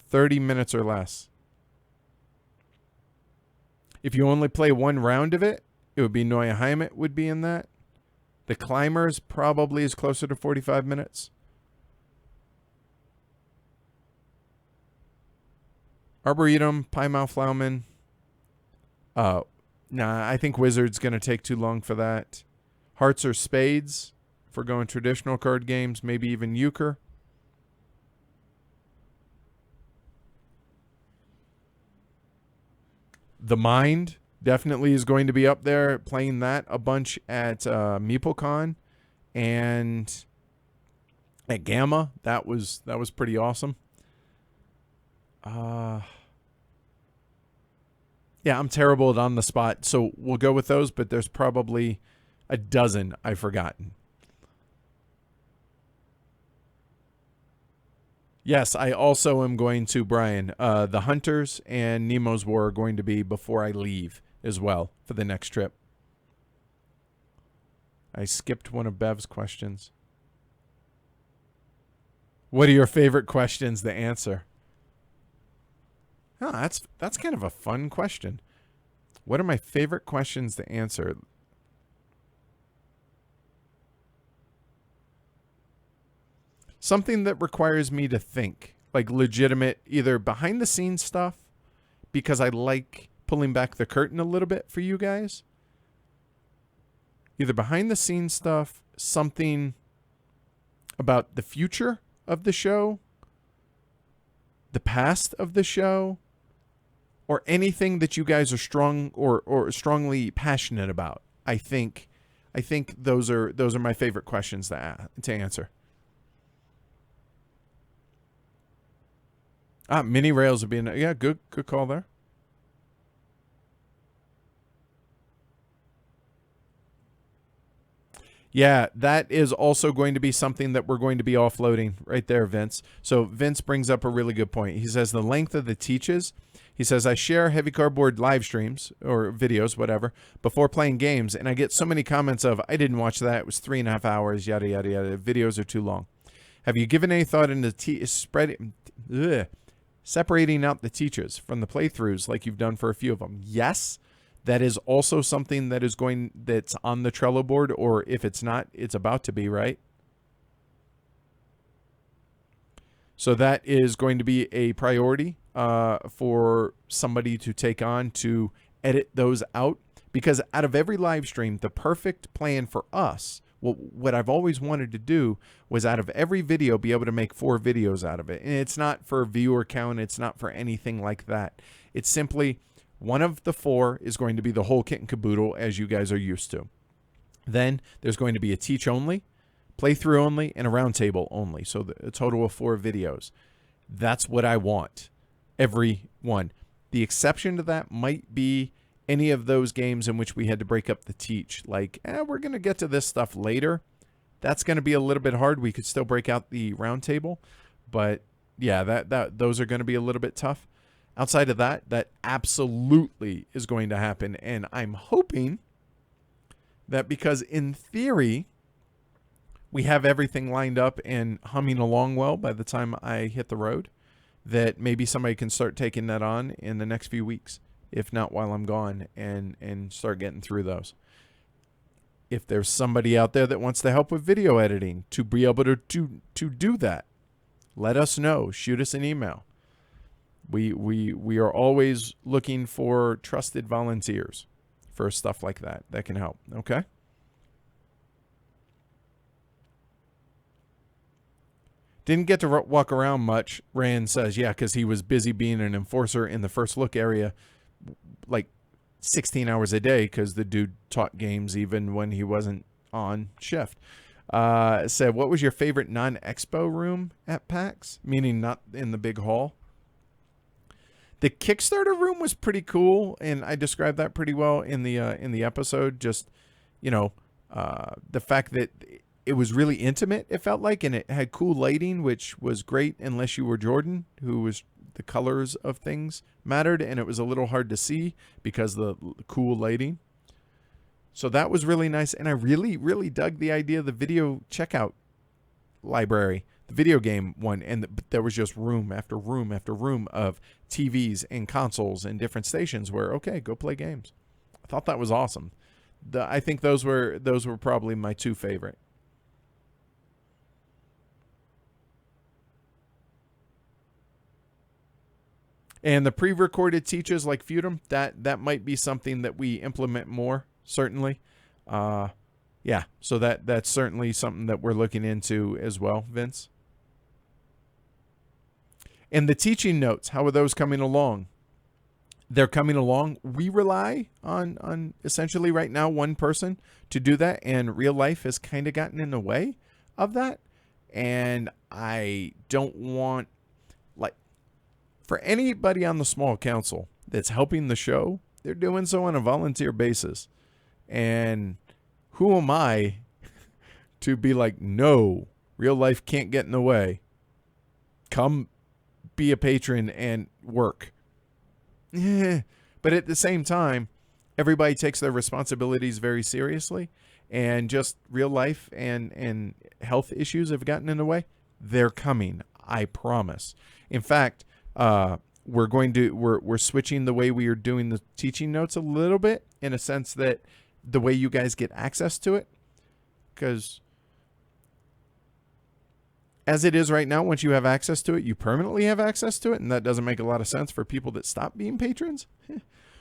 30 minutes or less. If you only play one round of it, it would be Neue Heimat would be in that. The Climbers probably is closer to 45 minutes. Arboretum, Plowman. Nah, I think Wizard's going to take too long for that. Hearts or Spades, if we're going traditional card games, maybe even Euchre. The Mind definitely is going to be up there, playing that a bunch at MeepleCon and at Gamma. That was pretty awesome. Yeah, I'm terrible at on the spot, so we'll go with those, but there's probably a dozen I've forgotten. Yes, I also am going to, Brian, The Hunters and Nemo's War are going to be before I leave as well for the next trip. I skipped one of Bev's questions. What are your favorite questions to answer? Oh, that's kind of a fun question. What are my favorite questions to answer? Something that requires me to think, like legitimate, either behind the scenes stuff, because I like pulling back the curtain a little bit for you guys. Either behind the scenes stuff, something about the future of the show, the past of the show, or anything that you guys are strong or strongly passionate about. I think those are my favorite questions to answer. Mini rails would be good call there. Yeah, that is also going to be something that we're going to be offloading right there, Vince. So Vince brings up a really good point. He says the length of the teaches. He says, I share heavy cardboard live streams or videos, whatever, before playing games, and I get so many comments of, I didn't watch that. It was 3.5 hours, yada, yada, yada. Videos are too long. Have you given any thought into separating out the teachers from the playthroughs like you've done for a few of them? Yes, that is also something that's on the Trello board, or if it's not, it's about to be, right? So that is going to be a priority for somebody to take on to edit those out, because out of every live stream, the perfect plan for us, what I've always wanted to do was out of every video be able to make 4 videos out of it. And it's not for viewer count. It's not for anything like that. It's simply one of the 4 is going to be the whole kit and caboodle as you guys are used to. Then there's going to be a teach only, playthrough only, and a roundtable only. So a total of 4 videos. That's what I want. Every one. The exception to that might be any of those games in which we had to break up the teach. Like, we're going to get to this stuff later. That's going to be a little bit hard. We could still break out the roundtable. But, yeah, those are going to be a little bit tough. Outside of that, that absolutely is going to happen. And I'm hoping that because in theory, we have everything lined up and humming along well by the time I hit the road, that maybe somebody can start taking that on in the next few weeks, if not while I'm gone, and start getting through those. If there's somebody out there that wants to help with video editing to be able to do that, let us know. Shoot us an email. We are always looking for trusted volunteers for stuff like that can help. Okay? Didn't get to walk around much, Rand says. Yeah, because he was busy being an enforcer in the first look area like 16 hours a day because the dude taught games even when he wasn't on shift. Said, what was your favorite non-expo room at PAX? Meaning not in the big hall. The Kickstarter room was pretty cool, and I described that pretty well in the episode. Just, the fact that it was really intimate, it felt like, and it had cool lighting, which was great unless you were Jordan, who was the colors of things mattered, and it was a little hard to see because of the cool lighting. So that was really nice, and I really, really dug the idea of the video checkout library, the video game one, and there was just room after room after room of TVs and consoles and different stations where, okay, go play games. I thought that was awesome. I think those were probably my two favorite. And the pre-recorded teaches like Feudum, that might be something that we implement more, certainly. Yeah, so that's certainly something that we're looking into as well, Vince. And the teaching notes, how are those coming along? They're coming along. We rely on essentially right now one person to do that, and real life has kind of gotten in the way of that. And I don't want, like, for anybody on the small council that's helping the show, they're doing so on a volunteer basis. And who am I to be like, no, real life can't get in the way. Come be a patron and work. But at the same time, everybody takes their responsibilities very seriously, and just real life and health issues have gotten in the way. They're coming, I promise. In fact, we're switching the way we are doing the teaching notes a little bit, in a sense that the way you guys get access to it, because as it is right now, once you have access to it, you permanently have access to it, and that doesn't make a lot of sense for people that stop being patrons.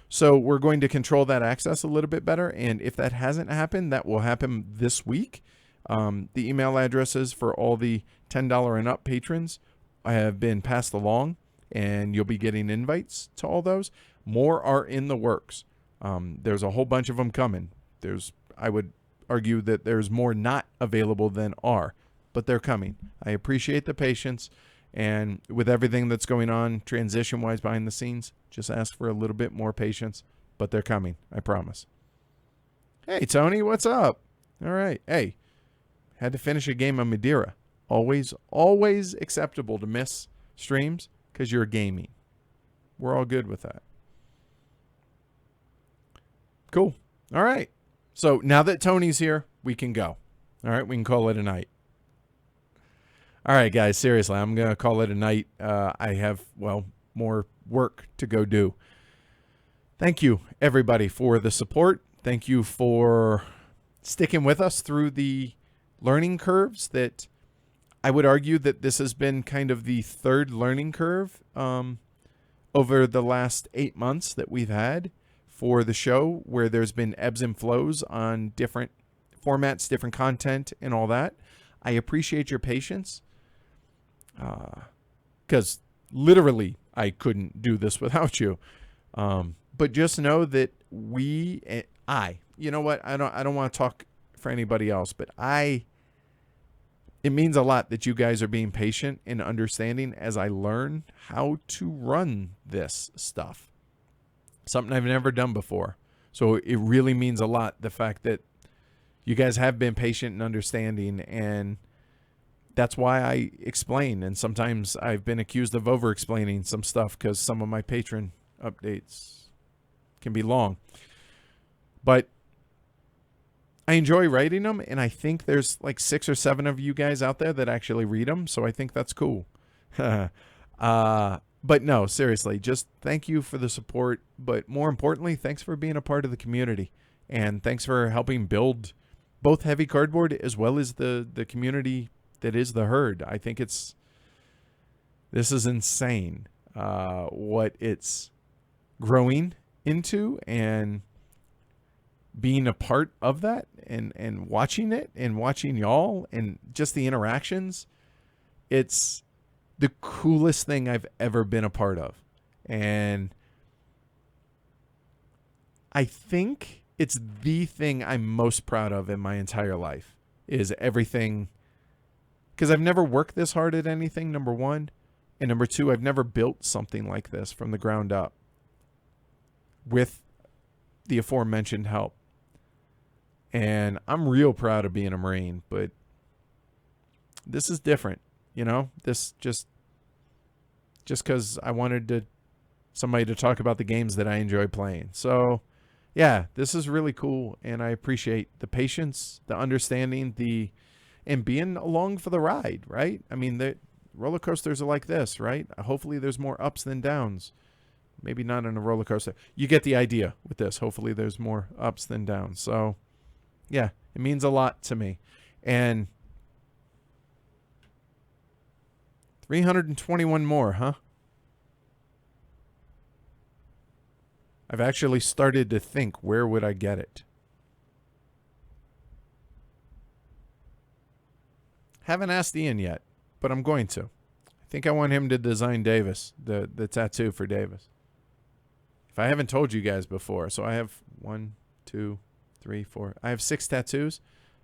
So we're going to control that access a little bit better, and if that hasn't happened, that will happen this week. The email addresses for all the $10 and up patrons have been passed along, and you'll be getting invites to all those. More are in the works. There's a whole bunch of them coming. I would argue that there's more not available than are, but they're coming. I appreciate the patience, and with everything that's going on transition-wise behind the scenes, just ask for a little bit more patience, but they're coming, I promise. Hey, Tony, what's up? All right. Hey, had to finish a game of Madeira. Always acceptable to miss streams because you're gaming. We're all good with that. Cool. All right. So now that Tony's here, we can go. All right. We can call it a night. All right, guys. Seriously, I'm going to call it a night. I have, more work to go do. Thank you, everybody, for the support. Thank you for sticking with us through the learning curves that I would argue that this has been kind of the third learning curve over the last 8 months that we've had for the show, where there's been ebbs and flows on different formats, different content, and all that. I appreciate your patience because literally I couldn't do this without you. But just know that you know what? I don't want to talk for anybody else, but it means a lot that you guys are being patient and understanding as I learn how to run this stuff. Something I've never done before. So it really means a lot, the fact that you guys have been patient and understanding, and that's why I explain. And sometimes I've been accused of over-explaining some stuff because some of my patron updates can be long. But I enjoy writing them, and I think there's like 6 or 7 of you guys out there that actually read them, so I think that's cool. But no, seriously, just thank you for the support. But more importantly, thanks for being a part of the community. And thanks for helping build both Heavy Cardboard as well as the community that is the Herd. I think this is insane what it's growing into, and being a part of that and watching it and watching y'all and just the interactions. It's the coolest thing I've ever been a part of. And I think it's the thing I'm most proud of in my entire life is everything. Because I've never worked this hard at anything, number one. And number two, I've never built something like this from the ground up with the aforementioned help. And I'm real proud of being a Marine, but this is different, you know? This just because I wanted somebody to talk about the games that I enjoy playing. So, yeah, this is really cool, and I appreciate the patience, the understanding, and being along for the ride, right? I mean, the roller coasters are like this, right? Hopefully there's more ups than downs. Maybe not in a roller coaster. You get the idea with this. Hopefully there's more ups than downs. So, yeah, it means a lot to me. And 321 more, huh? I've actually started to think, where would I get it? Haven't asked Ian yet, but I'm going to. I think I want him to design Davis, the tattoo for Davis. If I haven't told you guys before, so I have 1, 2, 3, 4. I have 6 tattoos.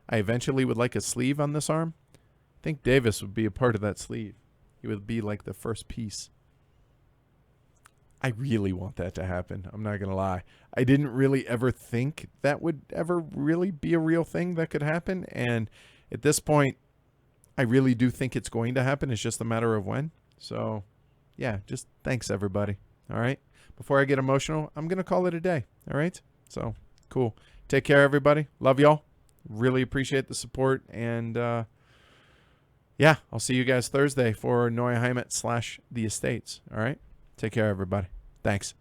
I eventually would like a sleeve on this arm. I think Davis would be a part of that sleeve. He would be like the first piece. I really want that to happen. I'm not going to lie. I didn't really ever think that would ever really be a real thing that could happen. And at this point, I really do think it's going to happen. It's just a matter of when. So, yeah, just thanks, everybody. All right. Before I get emotional, I'm going to call it a day. All right. So, cool. Take care, everybody. Love y'all. Really appreciate the support. And, yeah, I'll see you guys Thursday for Neue Heimat / The Estates. All right. Take care, everybody. Thanks.